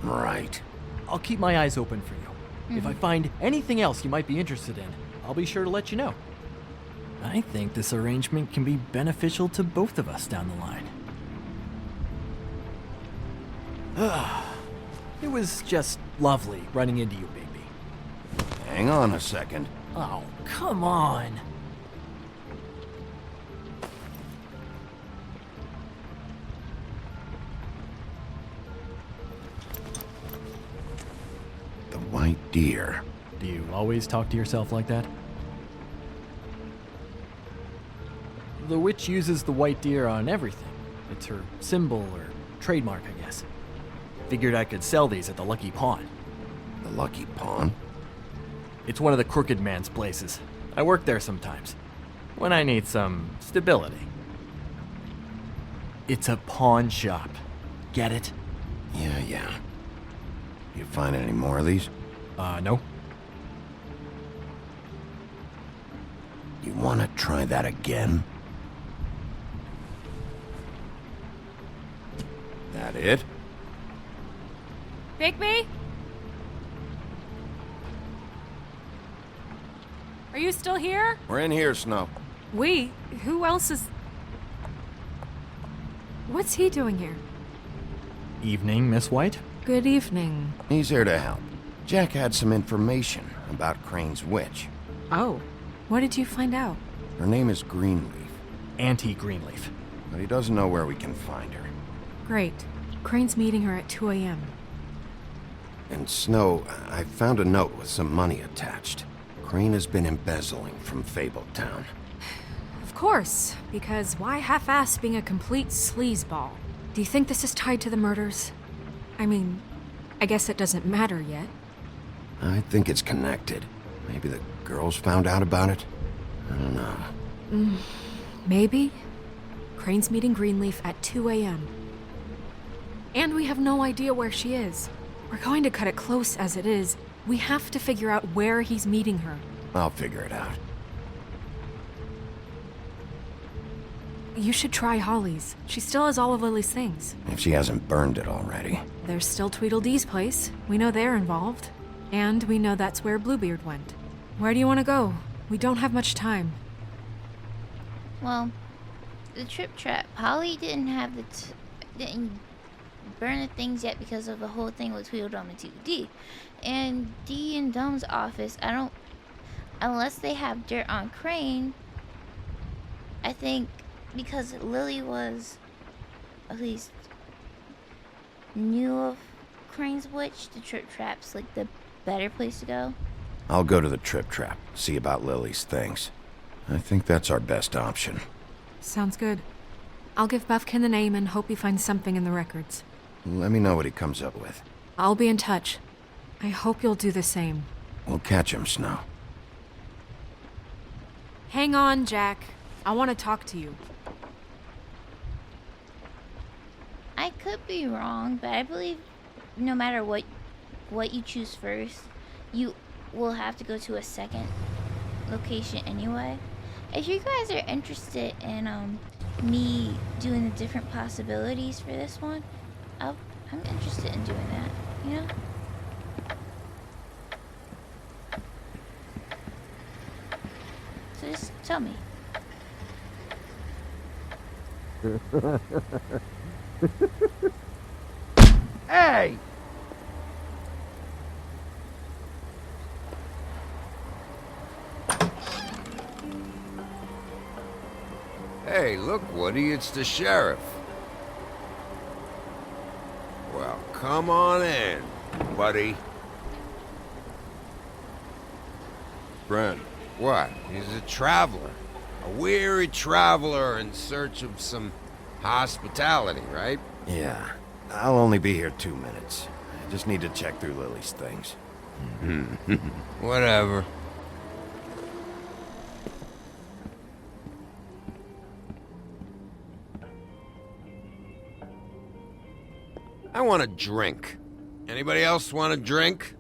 Right. I'll keep my eyes open for you. If I find anything else you might be interested in, I'll be sure to let you know. I think this arrangement can be beneficial to both of us down the line. It was just lovely running into you, Bigby. Hang on a second. Oh, come on. The white deer. Do you always talk to yourself like that? The witch uses the white deer on everything. It's her symbol or trademark, I guess. Figured I could sell these at the Lucky Pawn. The Lucky Pawn? It's one of the crooked man's places. I work there sometimes, when I need some stability. It's a pawn shop. Get it? Yeah. You find any more of these? No. You wanna try that again? That it? Bigby? Are you still here? We're in here, Snow. We? Who else is... What's he doing here? Evening, Miss White. Good evening. He's here to help. Jack had some information about Crane's witch. Oh. What did you find out? Her name is Greenleaf. Auntie Greenleaf. But he doesn't know where we can find her. Great. Crane's meeting her at 2 a.m. And Snow, I found a note with some money attached. Crane has been embezzling from Fabletown. Of course, because why half-ass being a complete sleazeball? Do you think this is tied to the murders? I mean, I guess it doesn't matter yet. I think it's connected. Maybe the girls found out about it? I don't know. Maybe. Crane's meeting Greenleaf at 2 a.m. And we have no idea where she is. We're going to cut it close as it is. We have to figure out where he's meeting her. I'll figure it out. You should try Holly's. She still has all of Lily's things. If she hasn't burned it already. There's still Tweedledee's place. We know they're involved. And we know that's where Bluebeard went. Where do you want to go? We don't have much time. Well, the Trip Trap. Holly didn't have didn't burn the things yet because of the whole thing with Tweedledum and Tweedledee. And Dee and Dum's office, unless they have dirt on Crane, I think because Lily was, at least, knew of Crane's witch, the Trip Trap's like the better place to go. I'll go to the Trip Trap, see about Lily's things. I think that's our best option. Sounds good. I'll give Buffkin the name and hope he finds something in the records. Let me know what he comes up with. I'll be in touch. I hope you'll do the same. We'll catch him, Snow. Hang on, Jack. I want to talk to you. I could be wrong, but I believe no matter what you choose first, you will have to go to a second location anyway. If you guys are interested in me doing the different possibilities for this one, I'm interested in doing that, you know? So just tell me. Hey! Hey, look, Woody, it's the sheriff. Well, come on in, buddy. Brent. What? He's a traveler. A weary traveler in search of some hospitality, right? Yeah. I'll only be here 2 minutes. I just need to check through Lily's things. Whatever. I want a drink. Anybody else want a drink?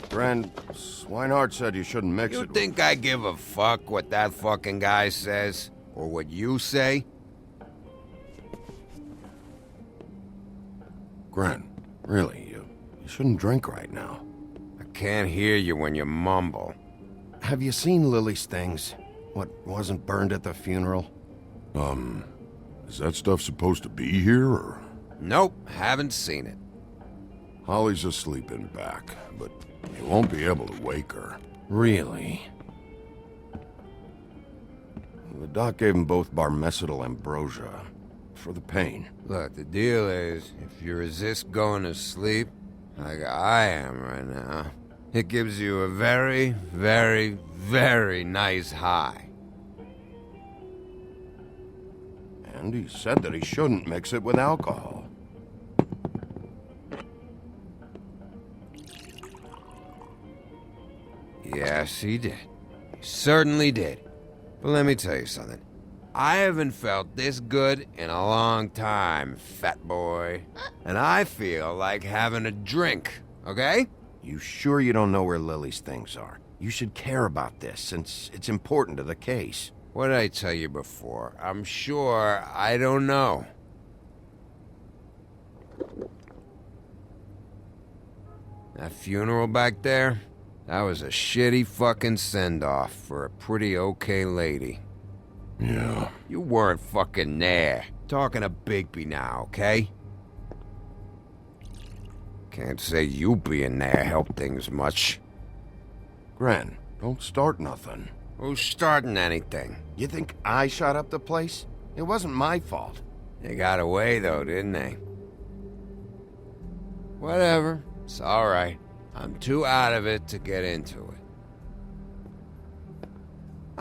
Brent, Swinehart said you shouldn't mix You it. think I give a fuck what that fucking guy says? Or what you say? Gren, really, you shouldn't drink right now. I can't hear you when you mumble. Have you seen Lily's things? What wasn't burned at the funeral? Is that stuff supposed to be here, or? Nope, haven't seen it. Holly's asleep in back, but you won't be able to wake her. Really? The doc gave them both Barmecidal ambrosia for the pain. Look, the deal is, if you resist going to sleep, like I am right now, it gives you a very, very, very nice high. And he said that he shouldn't mix it with alcohol. Yes, he did. He certainly did. But let me tell you something. I haven't felt this good in a long time, fat boy. And I feel like having a drink, okay? You sure you don't know where Lily's things are? You should care about this, since it's important to the case. What did I tell you before? I'm sure I don't know. That funeral back there? That was a shitty fucking send-off for a pretty okay lady. Yeah. You weren't fucking there. Talking to Bigby now, okay? Can't say you being there helped things much. Gren, don't start nothing. Who's starting anything? You think I shot up the place? It wasn't my fault. They got away though, didn't they? Whatever. It's alright. I'm too out of it to get into it.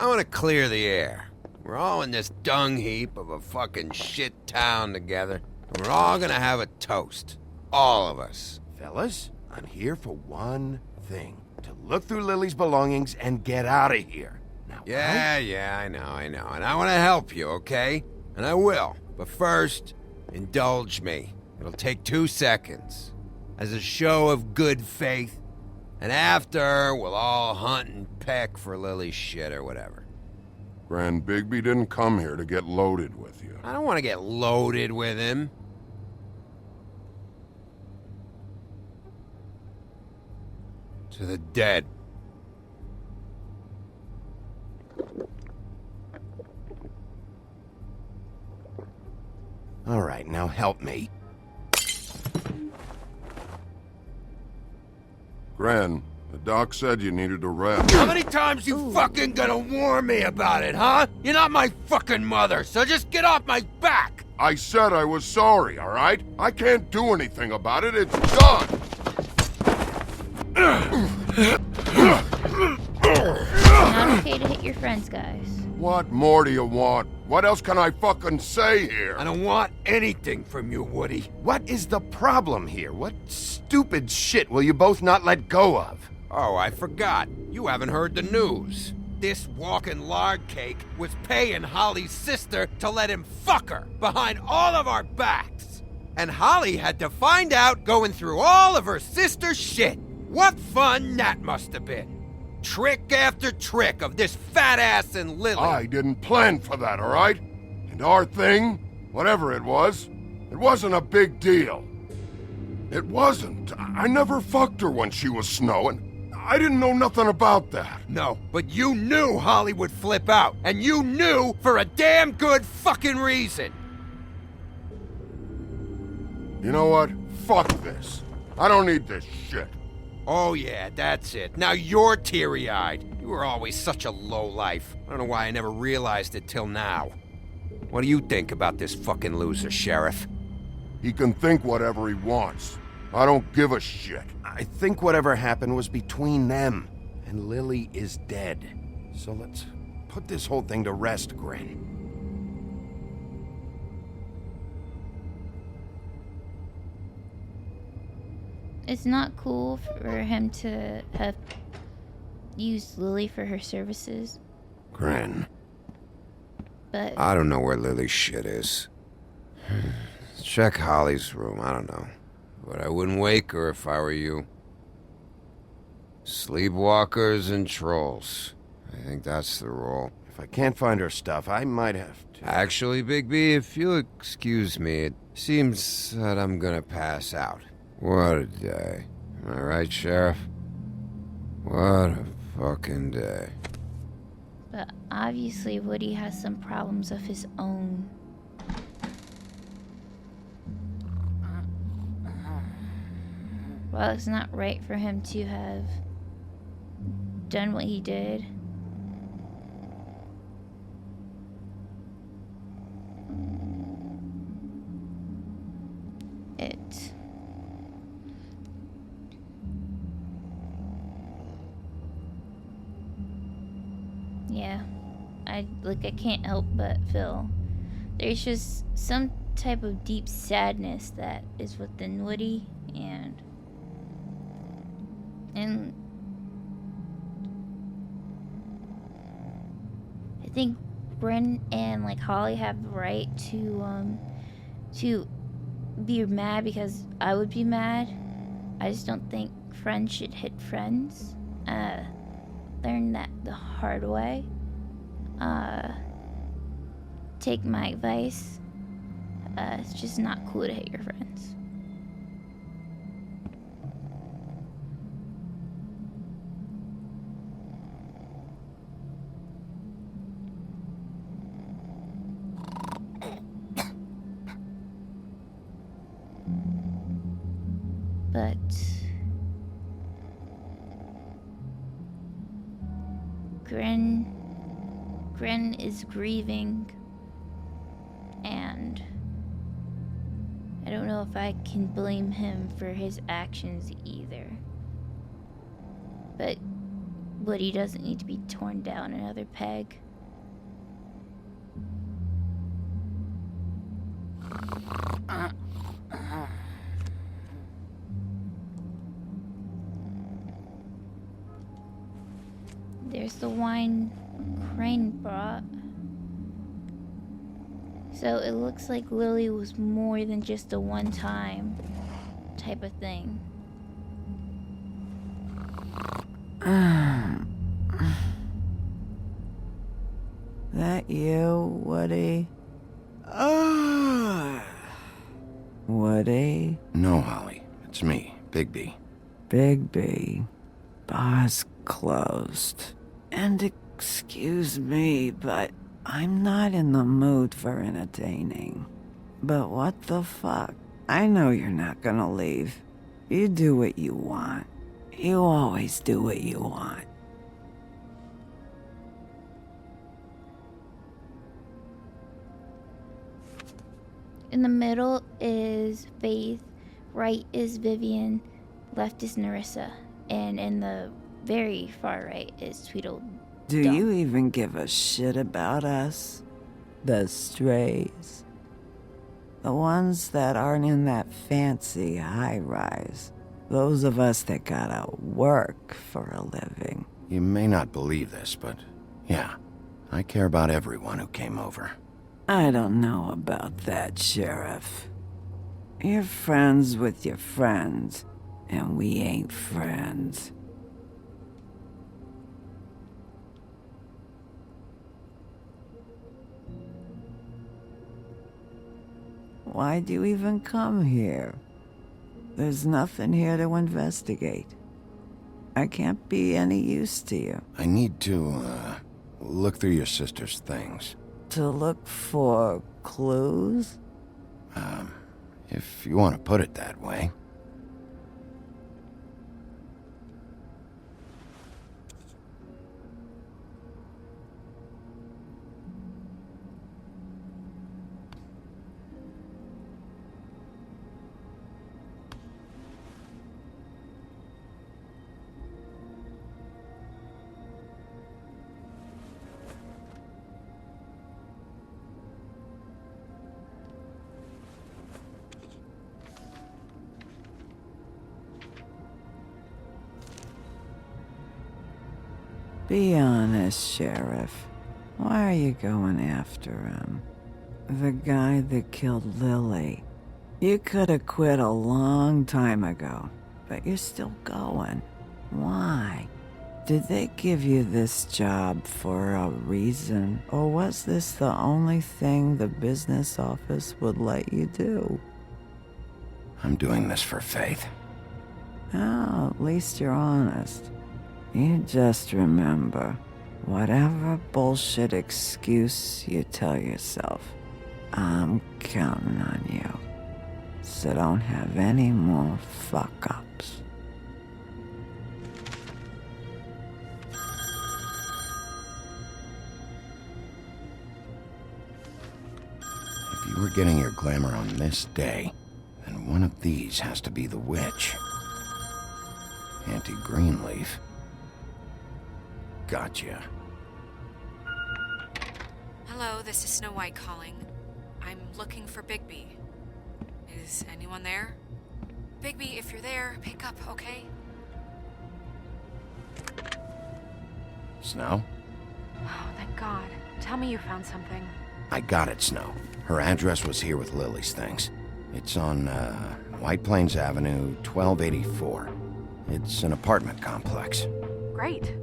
I want to clear the air. We're all in this dung heap of a fucking shit town together, and we're all gonna have a toast. All of us. Fellas, I'm here for one thing. To look through Lily's belongings and get out of here. Now, Yeah, I know. And I want to help you, okay? And I will. But first, indulge me. It'll take 2 seconds. As a show of good faith. And after, we'll all hunt and peck for Lily's shit or whatever. Grand Bigby didn't come here to get loaded with you. I don't want to get loaded with him. To the dead. All right, now help me. Gran, the doc said you needed a rest. How many times you fucking gonna warn me about it, huh? You're not my fucking mother, so just get off my back! I said I was sorry, all right? I can't do anything about it. It's done. Not okay to hit your friends, guys. What more do you want? What else can I fucking say here? I don't want anything from you, Woody. What is the problem here? What stupid shit will you both not let go of? Oh, I forgot. You haven't heard the news. This walking lard cake was paying Holly's sister to let him fuck her behind all of our backs. And Holly had to find out going through all of her sister's shit. What fun that must have been. Trick after trick of this fat ass and Lily. I didn't plan for that, all right? And our thing, whatever it wasn't a big deal. It wasn't. I never fucked her when she was snowing. I didn't know nothing about that. No, but you knew Holly would flip out. And you knew for a damn good fucking reason. You know what? Fuck this. I don't need this shit. Oh yeah, that's it. Now you're teary-eyed. You were always such a lowlife. I don't know why I never realized it till now. What do you think about this fucking loser, Sheriff? He can think whatever he wants. I don't give a shit. I think whatever happened was between them. And Lily is dead. So let's put this whole thing to rest, Grin. It's not cool for him to have used Lily for her services. Grin. But I don't know where Lily's shit is. Check Holly's room, I don't know. But I wouldn't wake her if I were you. Sleepwalkers and trolls. I think that's the rule. If I can't find her stuff, I might have to... Actually, Bigby, if you'll excuse me, it seems that I'm gonna pass out. What a day. Am I right, Sheriff? What a fucking day. But obviously Woody has some problems of his own. Well, it's not right for him to have done what he did. Yeah, I can't help but feel there's just some type of deep sadness that is within Woody, and I think Bryn and like Holly have the right to be mad because I would be mad. I just don't think friends should hit friends. Learned that the hard way. Take my advice. It's just not cool to hit your friends. But Grin is grieving, and I don't know if I can blame him for his actions either. But but he doesn't need to be torn down another peg. There's the wine Crane brought. So it looks like Lily was more than just a one-time type of thing. That you, Woody? Woody? No, Holly. It's me, Bigby. Bigby. Bar's closed. And excuse me, but I'm not in the mood for entertaining. But what the fuck? I know you're not gonna leave. You do what you want. You always do what you want. In the middle is Faith, right is Vivian, left is Nerissa, and in the very far right is Tweedledum. Do you even give a shit about us? The strays? The ones that aren't in that fancy high-rise. Those of us that gotta work for a living. You may not believe this, but yeah, I care about everyone who came over. I don't know about that, Sheriff. You're friends with your friends, and we ain't friends. Why'd you even come here? There's nothing here to investigate. I can't be any use to you. I need to, look through your sister's things. To look for clues? If you want to put it that way. Be honest, Sheriff. Why are you going after him? The guy that killed Lily. You could have quit a long time ago, but you're still going. Why? Did they give you this job for a reason, or was this the only thing the business office would let you do? I'm doing this for Faith. Oh, at least you're honest. You just remember, whatever bullshit excuse you tell yourself, I'm counting on you. So don't have any more fuck-ups. If you were getting your glamour on this day, then one of these has to be the witch. Auntie Greenleaf. Gotcha. Hello, this is Snow White calling. I'm looking for Bigby. Is anyone there? Bigby, if you're there, pick up, okay? Snow? Oh, thank God. Tell me you found something. I got it, Snow. Her address was here with Lily's things. It's on, White Plains Avenue, 1284. It's an apartment complex. Great.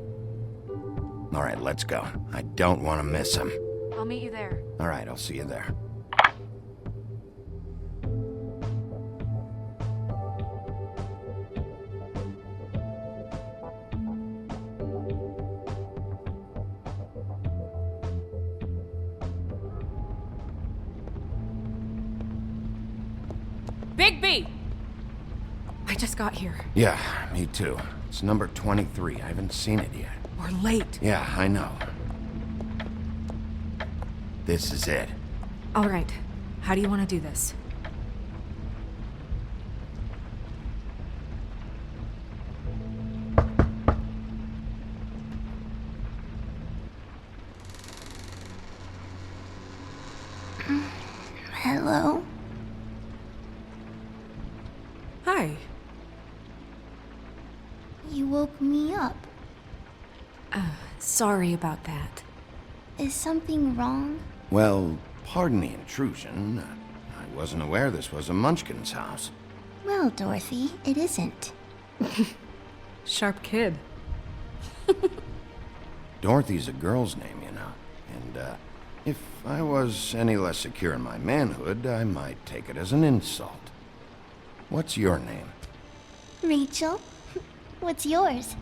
All right, let's go. I don't want to miss him. I'll meet you there. All right, I'll see you there. Bigby! I just got here. Yeah, me too. It's number 23. I haven't seen it yet. We're late. Yeah, I know. This is it. All right. How do you want to do this? You woke me up. Sorry about that. Is something wrong? Well, pardon the intrusion. I wasn't aware this was a Munchkin's house. Well, Dorothy, it isn't. Sharp kid. Dorothy's a girl's name, you know. And, if I was any less secure in my manhood, I might take it as an insult. What's your name? Rachel? What's yours?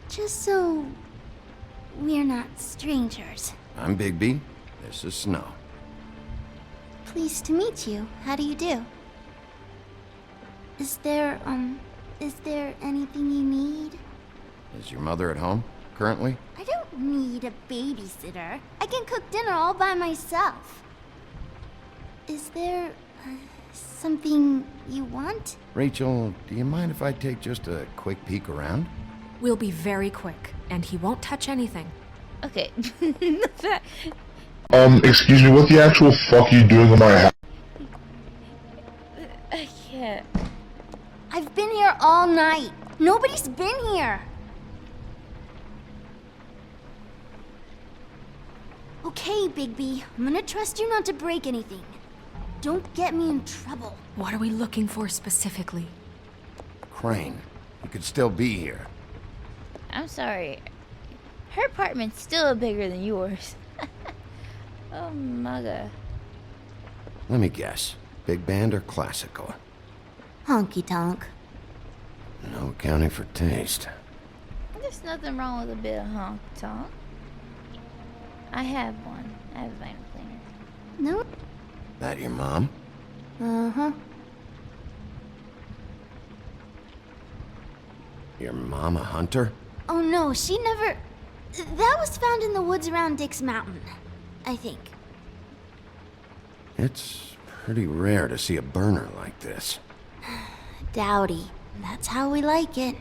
Just so we're not strangers. I'm Bigby. This is Snow. Pleased to meet you. How do you do? Is there anything you need? Is your mother at home, currently? I don't need a babysitter. I can cook dinner all by myself. Is there something you want? Rachel, do you mind if I take just a quick peek around? We'll be very quick, and he won't touch anything. Okay. Excuse me, what the actual fuck are you doing in my house? I can't. I've been here all night. Nobody's been here. Okay, Bigby. I'm gonna trust you not to break anything. Don't get me in trouble. What are we looking for specifically? Crane. He could still be here. I'm sorry. Her apartment's still bigger than yours. Oh, mugga. Let me guess. Big band or classical? Honky tonk. No accounting for taste. There's nothing wrong with a bit of honky tonk. I have one. I have a vinyl cleaner. No? That your mom? Uh-huh. Your mom a hunter? Oh no, she never... That was found in the woods around Dick's Mountain, I think. It's pretty rare to see a burner like this. Dowdy. That's how we like it.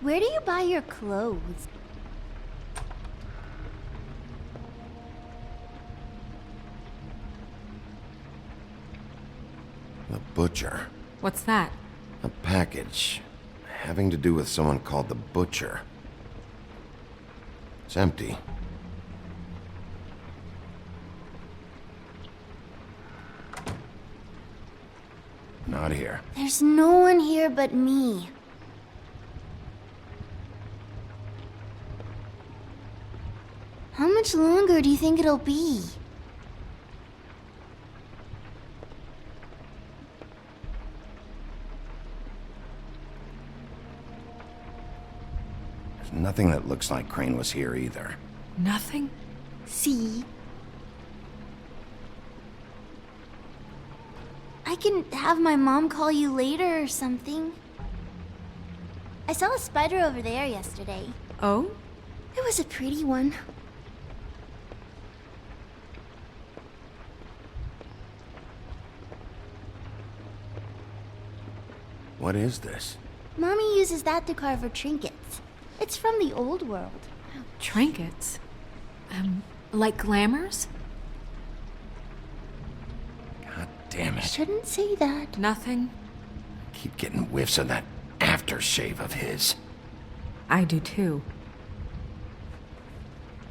Where do you buy your clothes? The Butcher. What's that? A package having to do with someone called the Butcher. It's empty. Not here. There's no one here but me. How much longer do you think it'll be? There's nothing that looks like Crane was here either. Nothing? See? I can have my mom call you later or something. I saw a spider over there yesterday. Oh? It was a pretty one. What is this? Mommy uses that to carve her trinkets. It's from the old world. Trinkets? Like glamours? God damn it. Shouldn't say that. Nothing. Keep getting whiffs of that aftershave of his. I do too.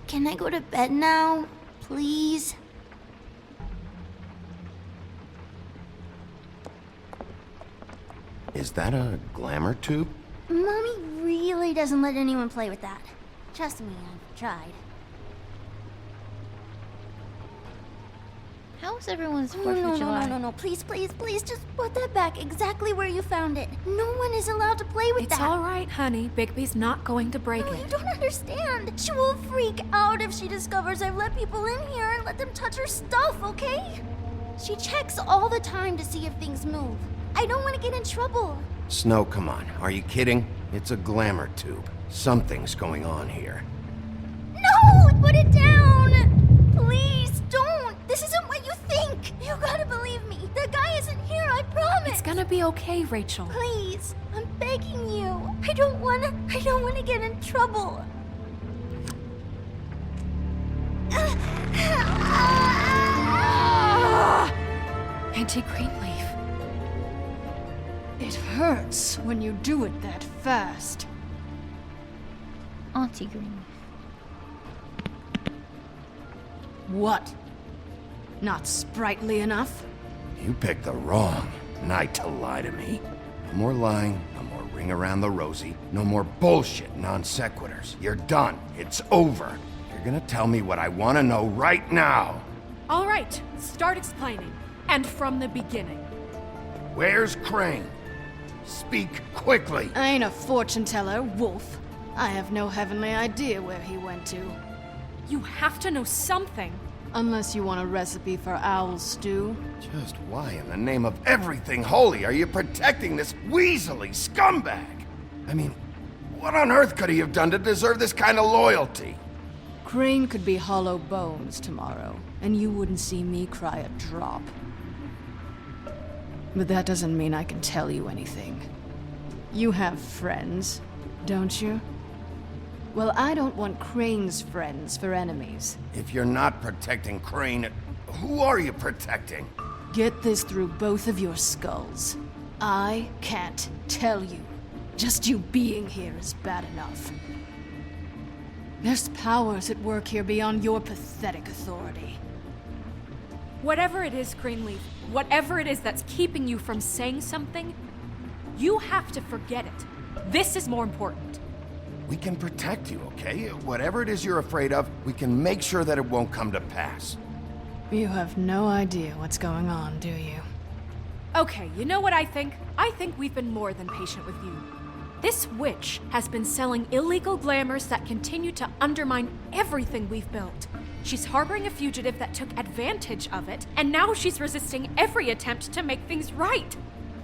Can I go to bed now? Please? Is that a glamour tube? Mommy really doesn't let anyone play with that. Trust me, I've tried. How was everyone's 4th of July? No, please, please, please, just put that back exactly where you found it. No one is allowed to play with that. It's all right, honey. Bigby's not going to break it. You don't understand. She will freak out if she discovers I've let people in here and let them touch her stuff, okay? She checks all the time to see if things move. I don't want to get in trouble. Snow, come on. Are you kidding? It's a glamour tube. Something's going on here. No! Put it down! Please, don't! This isn't what you think! You gotta believe me. The guy isn't here, I promise! It's gonna be okay, Rachel. Please, I'm begging you. I don't wanna get in trouble. Help! Auntie Greenleaf. It hurts when you do it that fast. Auntie Greenleaf. What? Not sprightly enough? You picked the wrong night to lie to me. No more lying, no more ring around the rosy, no more bullshit non sequiturs. You're done. It's over. You're gonna tell me what I want to know right now. All right, start explaining. And from the beginning. Where's Crane? Speak quickly. I ain't a fortune teller, Wolf. I have no heavenly idea where he went to. You have to know something. Unless you want a recipe for owl stew. Just why in the name of everything holy are you protecting this weaselly scumbag? I mean, what on earth could he have done to deserve this kind of loyalty? Crane could be hollow bones tomorrow, and you wouldn't see me cry a drop. But that doesn't mean I can tell you anything. You have friends, don't you? Well, I don't want Crane's friends for enemies. If you're not protecting Crane, who are you protecting? Get this through both of your skulls. I can't tell you. Just you being here is bad enough. There's powers at work here beyond your pathetic authority. Whatever it is, Greenleaf, whatever it is that's keeping you from saying something, you have to forget it. This is more important. We can protect you, okay? Whatever it is you're afraid of, we can make sure that it won't come to pass. You have no idea what's going on, do you? Okay, you know what I think? I think we've been more than patient with you. This witch has been selling illegal glamours that continue to undermine everything we've built. She's harboring a fugitive that took advantage of it, and now she's resisting every attempt to make things right.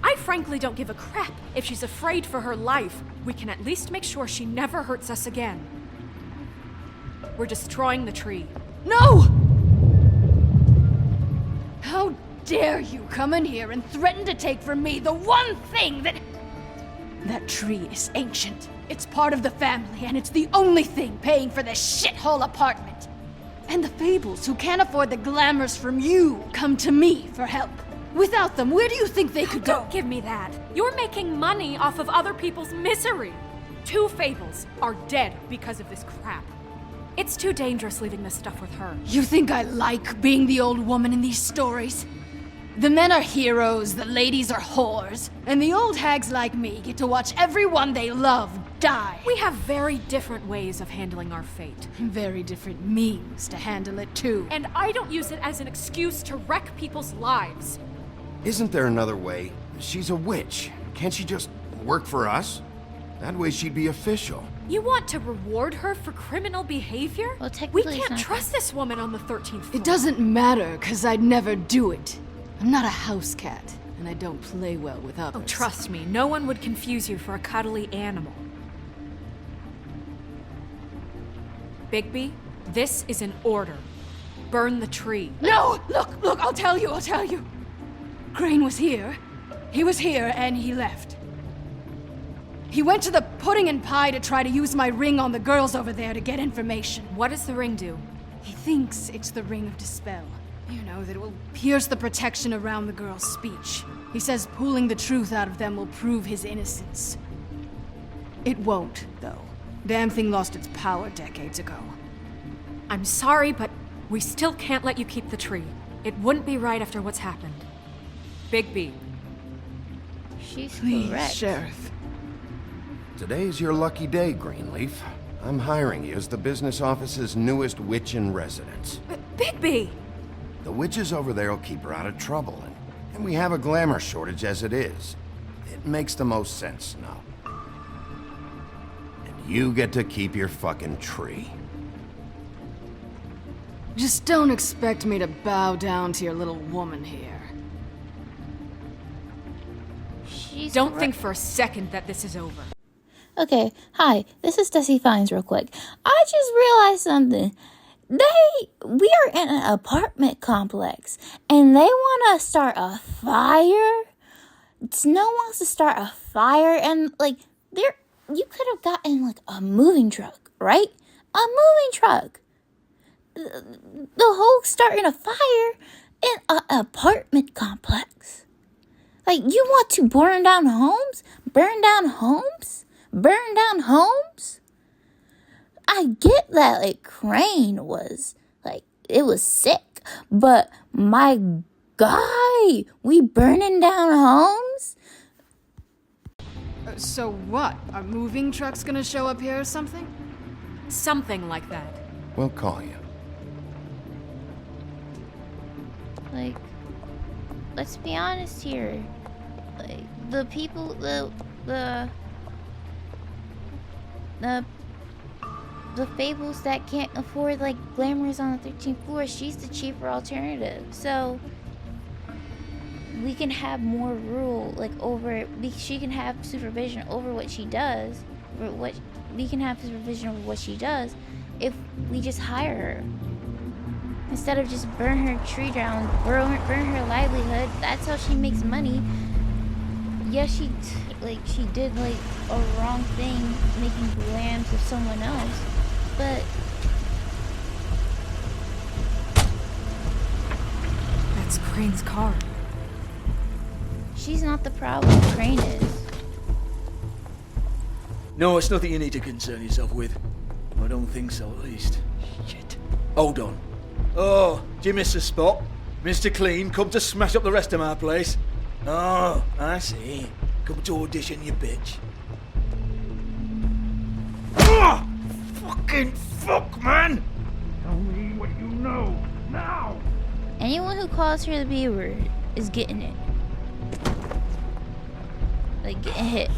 I frankly don't give a crap if she's afraid for her life. We can at least make sure she never hurts us again. We're destroying the tree. No! How dare you come in here and threaten to take from me the one thing that... That tree is ancient. It's part of the family, and it's the only thing paying for this shithole apartment. And the Fables, who can't afford the glamours from you, come to me for help. Without them, where do you think they could go? Don't give me that. You're making money off of other people's misery. 2 Fables are dead because of this crap. It's too dangerous leaving this stuff with her. You think I like being the old woman in these stories? The men are heroes, the ladies are whores, and the old hags like me get to watch everyone they love die. We have very different ways of handling our fate. Very different means to handle it, too. And I don't use it as an excuse to wreck people's lives. Isn't there another way? She's a witch. Can't she just work for us? That way she'd be official. You want to reward her for criminal behavior? Well, we technically can't trust this woman on the 13th floor. It doesn't matter, because I'd never do it. I'm not a house cat, and I don't play well with others. Oh, trust me, no one would confuse you for a cuddly animal. Bigby, this is an order. Burn the tree. No! Look, I'll tell you. Crane was here. He was here, and he left. He went to the pudding and pie to try to use my ring on the girls over there to get information. What does the ring do? He thinks it's the ring of Dispel. You know, that it will pierce the protection around the girl's speech. He says pulling the truth out of them will prove his innocence. It won't, though. Damn thing lost its power decades ago. I'm sorry, but we still can't let you keep the tree. It wouldn't be right after what's happened. Bigby. She's Please, correct. Sheriff. Today's your lucky day, Greenleaf. I'm hiring you as the business office's newest witch in residence. Bigby! The witches over there will keep her out of trouble, and we have a glamour shortage as it is. It makes the most sense now. And you get to keep your fucking tree. Just don't expect me to bow down to your little woman here. Don't think for a second that this is over. Okay, hi, this is Desi Fines real quick. I just realized something. We are in an apartment complex, and they want to start a fire? Snow wants to start a fire, and, you could have gotten, a moving truck, right? A moving truck. The whole starting a fire, in an apartment complex. Like, you want to burn down homes? Burn down homes? Burn down homes? I get that, like, Crane was, like, it was sick, but my guy, we burning down homes? So what? Are moving trucks gonna show up here or something? Something like that. We'll call you. Like, let's be honest here. Like, the people, the fables that can't afford, like, glamours on the 13th floor, she's the cheaper alternative. So, we can have more rule, like, over, she can have supervision over what she does, we can have supervision over what she does if we just hire her. Instead of just burn her tree down, burn her livelihood. That's how she makes money. Yeah, she did, like, a wrong thing, making lambs of someone else, but That's Crane's car. she's not the problem. Crane is. No, it's nothing you need to concern yourself with. I don't think so, at least. Shit. Hold on. Oh, do you miss a spot? Mr. Clean, come to smash up the rest of my place. Oh, I see. Come to audition, you bitch. Ah! Fucking fuck, man! Tell me what you know, now! Anyone who calls her the B word is getting it. Like, getting hit.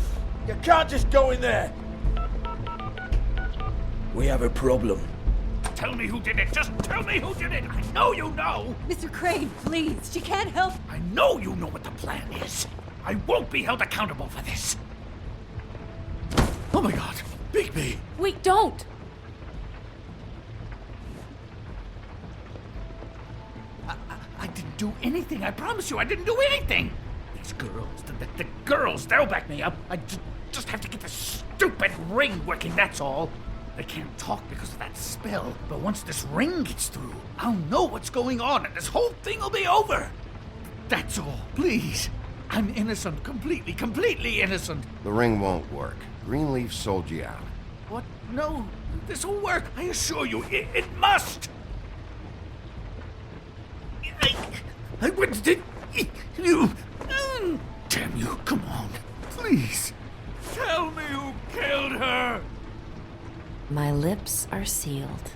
You can't just go in there! We have a problem. Tell me who did it. Just tell me who did it. I know you know. Mr. Crane, please. She can't help. I know you know what the plan is. I won't be held accountable for this. Oh my god, Bigby! Wait, don't! I didn't do anything. I promise you, I didn't do anything. These girls, the girls, they'll back me up. I just have to get this stupid ring working, that's all. They can't talk because of that spell, but once this ring gets through, I'll know what's going on and this whole thing will be over. That's all, please. I'm innocent, completely innocent. The ring won't work. Greenleaf sold you out. What? No, this will work. I assure you, it must. I wouldn't think you. Damn you! Come on, please. Tell me who killed her. My lips are sealed.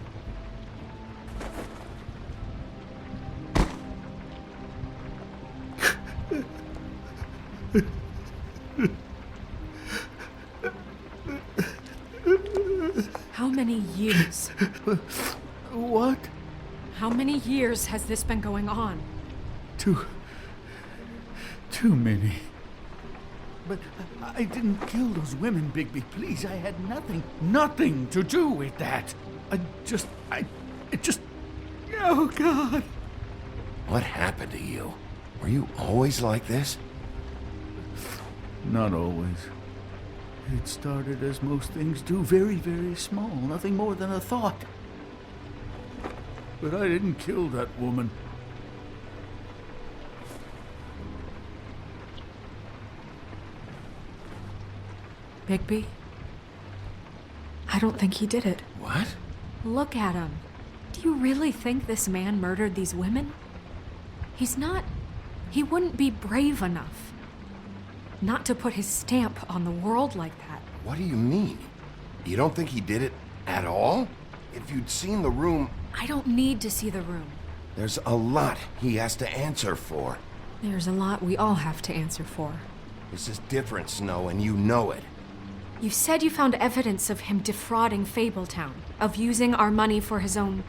How many years? What? How many years has this been going on? Too many. But I didn't kill those women, Bigby. Please, I had nothing to do with that. It just... Oh, God. What happened to you? Were you always like this? Not always. It started as most things do, very, very small, nothing more than a thought. But I didn't kill that woman. Bigby? I don't think he did it. What? Look at him. Do you really think this man murdered these women? He wouldn't be brave enough. Not to put his stamp on the world like that. What do you mean? You don't think he did it at all? If you'd seen the room... I don't need to see the room. There's a lot he has to answer for. There's a lot we all have to answer for. This is different, Snow, and you know it. You said you found evidence of him defrauding Fabletown, of using our money for his own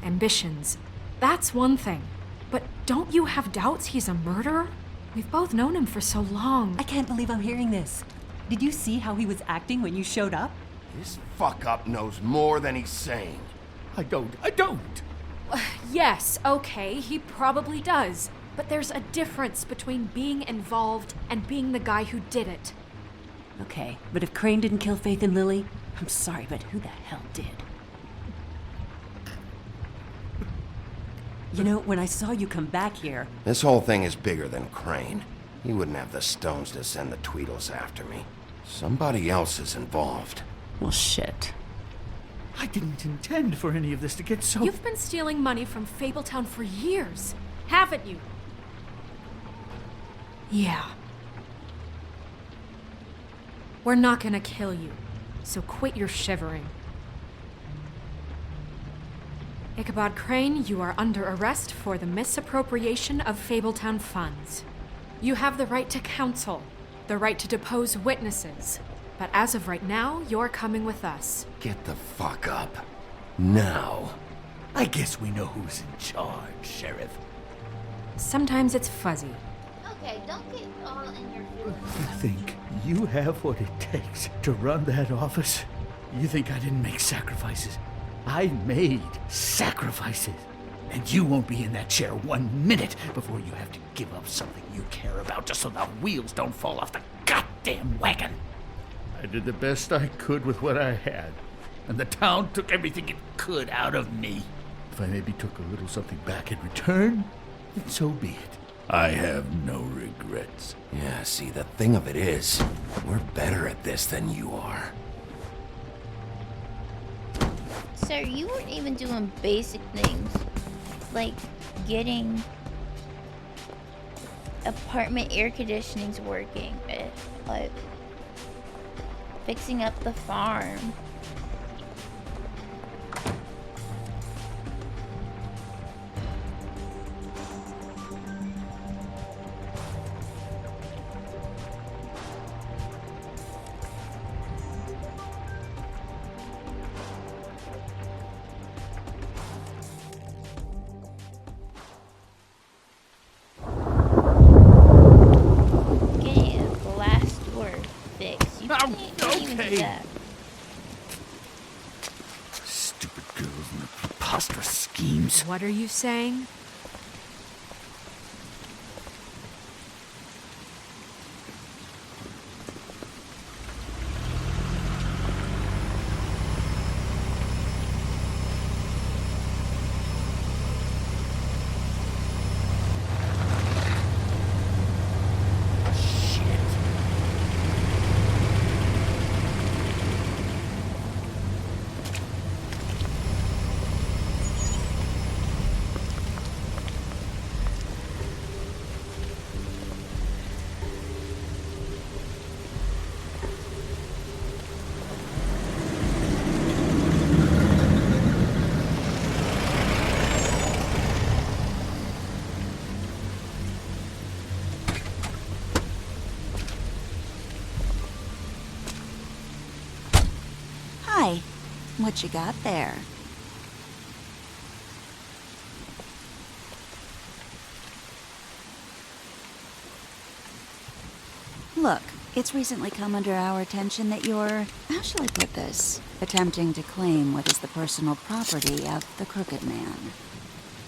ambitions. That's one thing. But don't you have doubts he's a murderer? We've both known him for so long. I can't believe I'm hearing this. Did you see how he was acting when you showed up? This fuck-up knows more than he's saying. I don't. Yes, okay, he probably does. But there's a difference between being involved and being the guy who did it. Okay, but if Crane didn't kill Faith and Lily, I'm sorry, but who the hell did? You know, when I saw you come back here... This whole thing is bigger than Crane. He wouldn't have the stones to send the Tweedles after me. Somebody else is involved. Well, shit. I didn't intend for any of this to get so... You've been stealing money from Fabletown for years, haven't you? Yeah. We're not gonna kill you, so quit your shivering. Ichabod Crane, you are under arrest for the misappropriation of Fabletown funds. You have the right to counsel, the right to depose witnesses, but as of right now, you're coming with us. Get the fuck up. Now. I guess we know who's in charge, Sheriff. Sometimes it's fuzzy. Okay, don't get all in your feelings. You think you have what it takes to run that office? You think I didn't make sacrifices? I made sacrifices. And you won't be in that chair 1 minute before you have to give up something you care about just so the wheels don't fall off the goddamn wagon. I did the best I could with what I had, and the town took everything it could out of me. If I maybe took a little something back in return, then so be it. I have no regrets. Yeah, see, the thing of it is, we're better at this than you are. Sir, you weren't even doing basic things like getting apartment air conditionings working, like fixing up the farm. Stupid girls and their preposterous schemes. What are you saying? Hi. What you got there? Look, it's recently come under our attention that you're, how shall I put this, attempting to claim what is the personal property of the Crooked Man.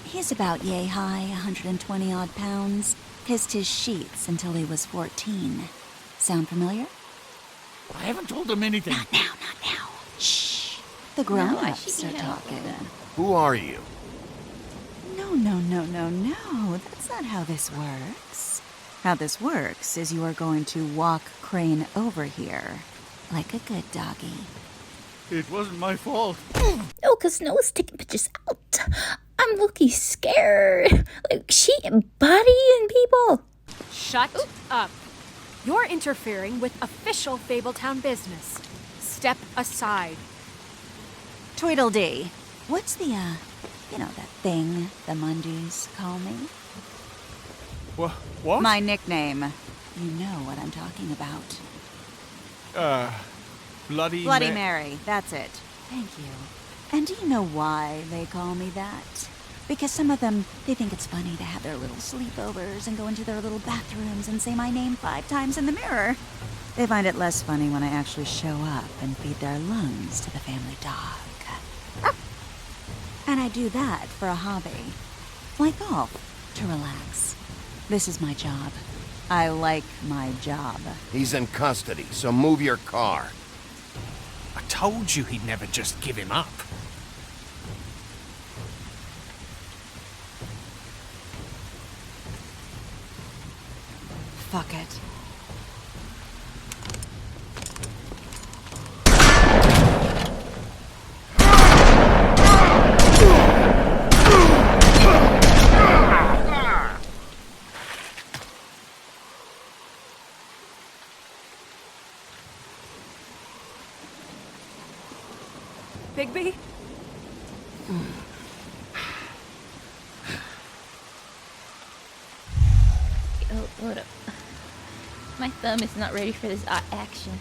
He's about yay high, 120 odd pounds, pissed his sheets until he was 14. Sound familiar? I haven't told him anything. Not now. Shh. The grown-ups are talking. Who are you? No. That's not how this works. How this works is you are going to walk Crane over here. Like a good doggy. It wasn't my fault. No, because Noah's taking pictures out. I'm looking scared. Like, she embodying people. Shut up. You're interfering with official Fabletown business. Step aside. Tweedledee. What's the, that thing the Mundys call me? What? My nickname. You know what I'm talking about. Bloody Mary. That's it. Thank you. And do you know why they call me that? Because some of them, they think it's funny to have their little sleepovers and go into their little bathrooms and say my name 5 times in the mirror. They find it less funny when I actually show up and feed their lungs to the family dog. And I do that for a hobby. Like golf, to relax. This is my job. I like my job. He's in custody, so move your car. I told you he'd never just give him up. fuck it. Bigby? Oh, hold up. My thumb is not ready for this action.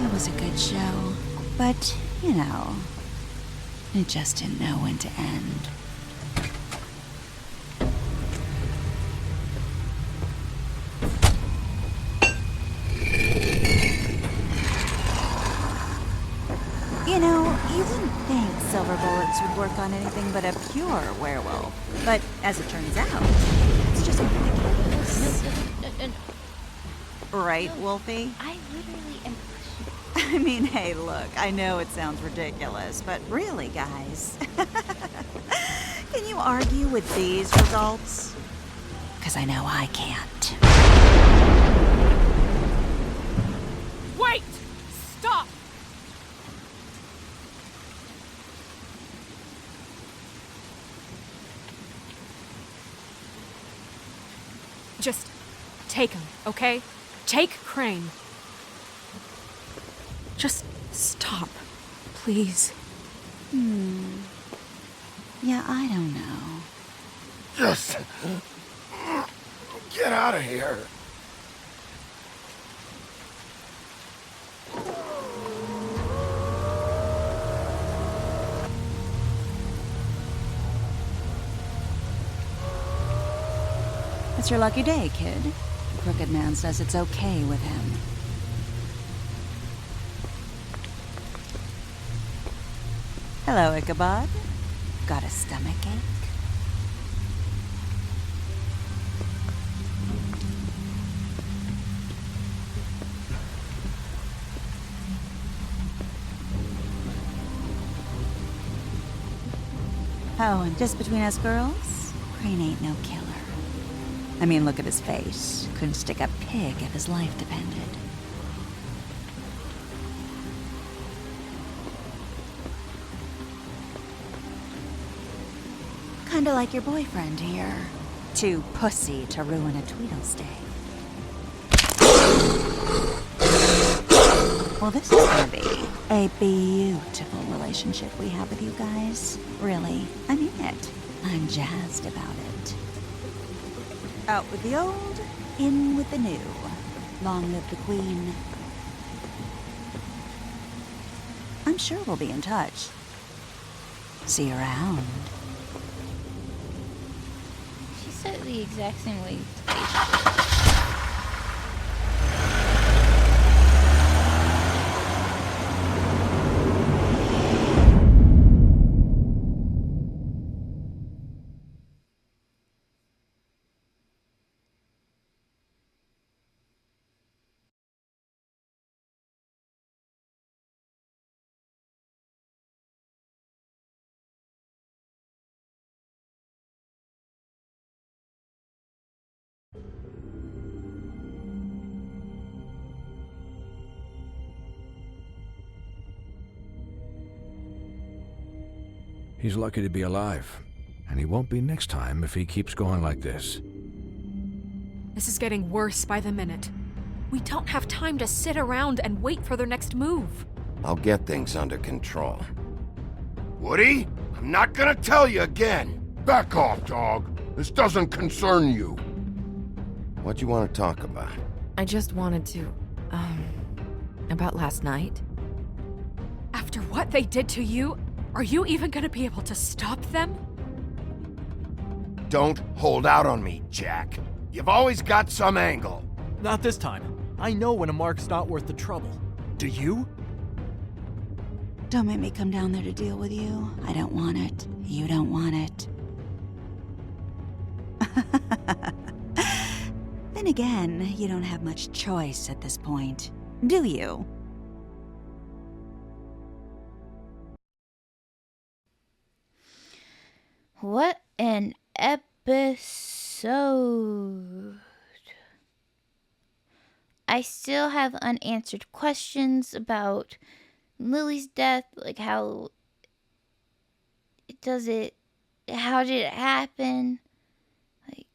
It was a good show, but, you know, it just didn't know when to end. You know, you wouldn't think silver bullets would work on anything but a pure werewolf. But as it turns out, it's just not the case. Right, Wolfie? I literally am. I mean, hey, look, I know it sounds ridiculous, but really, guys, can you argue with these results? Because I know I can't. Wait! Stop! Just take him, okay? Take Crane. Just stop, please. Yeah, I don't know. Just get out of here. It's your lucky day, kid. The Crooked Man says it's okay with him. Hello, Ichabod. Got a stomachache? Oh, and just between us girls, Crane ain't no killer. I mean, look at his face. Couldn't stick a pig if his life depended. Kinda like your boyfriend here. Too pussy to ruin a Tweedle's day. Well, this is gonna be a beautiful relationship we have with you guys. Really, I mean it. I'm jazzed about it. Out with the old, in with the new. Long live the Queen. I'm sure we'll be in touch. See you around. She said it the exact same way. He's lucky to be alive, and he won't be next time if he keeps going like this. This is getting worse by the minute. We don't have time to sit around and wait for their next move. I'll get things under control. Woody, I'm not gonna tell you again. Back off, dog. This doesn't concern you. What do you want to talk about? I just wanted to, about last night. After what they did to you, are you even gonna be able to stop them? Don't hold out on me, Jack. You've always got some angle. Not this time. I know when a mark's not worth the trouble. Do you? Don't make me come down there to deal with you. I don't want it. You don't want it. Then again, you don't have much choice at this point, do you? What an episode. I still have unanswered questions about Lily's death, like how did it happen? Like,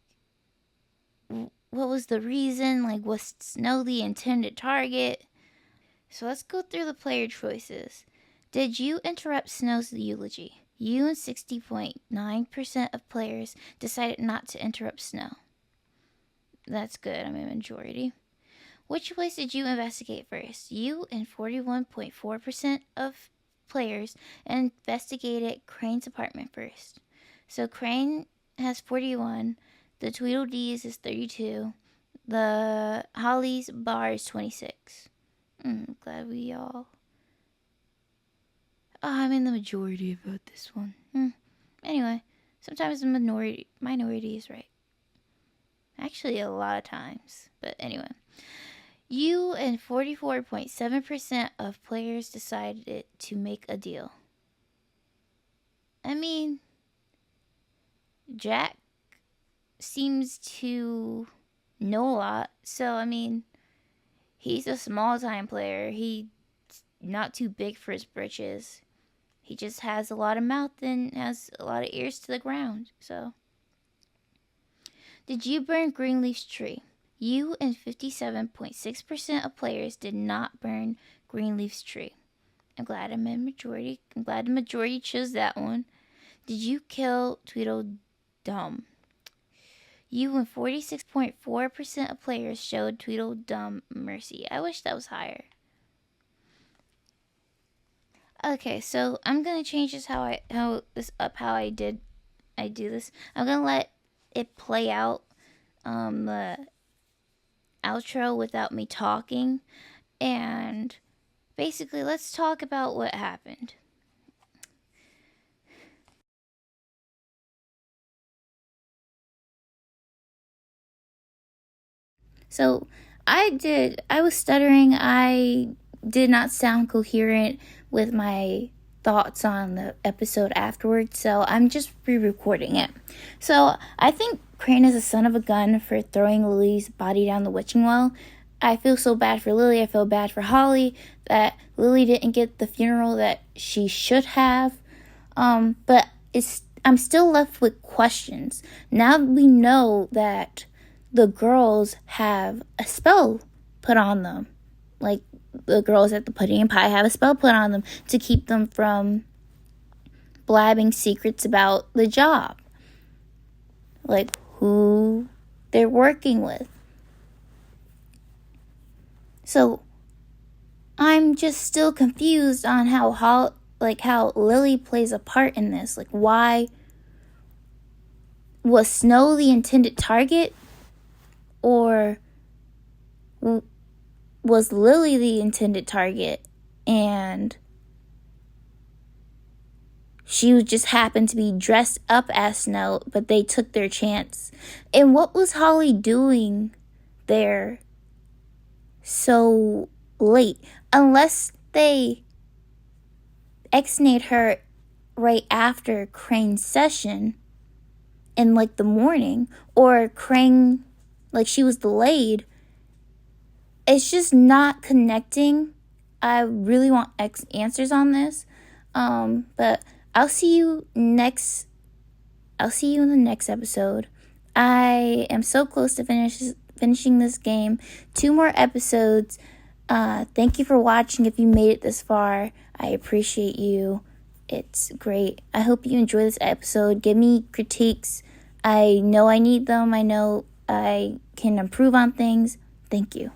what was the reason? Like, was Snow the intended target? So let's go through the player choices. Did you interrupt Snow's eulogy? You and 60.9% of players decided not to interrupt Snow. That's good, I'm a majority. Which place did you investigate first? You and 41.4% of players investigated Crane's apartment first. So Crane has 41, the Tweedledees is 32, the Holly's bar is 26. Glad we all... I'm in the majority about this one. Anyway, sometimes the minority is right. Actually, a lot of times. But anyway. You and 44.7% of players decided to make a deal. I mean, Jack seems to know a lot. So, I mean, he's a small-time player. He's not too big for his britches. He just has a lot of mouth and has a lot of ears to the ground, so. Did you burn Greenleaf's tree? You and 57.6% of players did not burn Greenleaf's tree. I'm glad I'm in majority. I'm glad the majority chose that one. Did you kill Tweedledum? You and 46.4% of players showed Tweedledum mercy. I wish that was higher. Okay, so I'm gonna change this how I do this. I'm gonna let it play out the outro without me talking, and basically let's talk about what happened. So I was stuttering. I did not sound coherent with my thoughts on the episode afterwards, so I'm just re-recording it. So I think Crane is a son of a gun for throwing Lily's body down the witching well. I feel so bad for Lily. I feel bad for Holly that Lily didn't get the funeral that she should have. But I'm still left with questions. Now we know that the girls have a spell put on them. Like, the girls at the Pudding and Pie have a spell put on them to keep them from blabbing secrets about the job. Like, who they're working with. So, I'm just still confused on how Lily plays a part in this. Like, why was Snow the intended target? Or was Lily the intended target and she just happened to be dressed up as Snow, but they took their chance? And what was Holly doing there so late? Unless they exnate her right after Crane's session in like the morning, or Crane, like, she was delayed. It's just not connecting. I really want answers on this. But I'll see you in the next episode. I am so close to finishing this game. 2 more episodes. Thank you for watching. If you made it this far, I appreciate you. It's great. I hope you enjoy this episode. Give me critiques. I know I need them. I know I can improve on things. Thank you.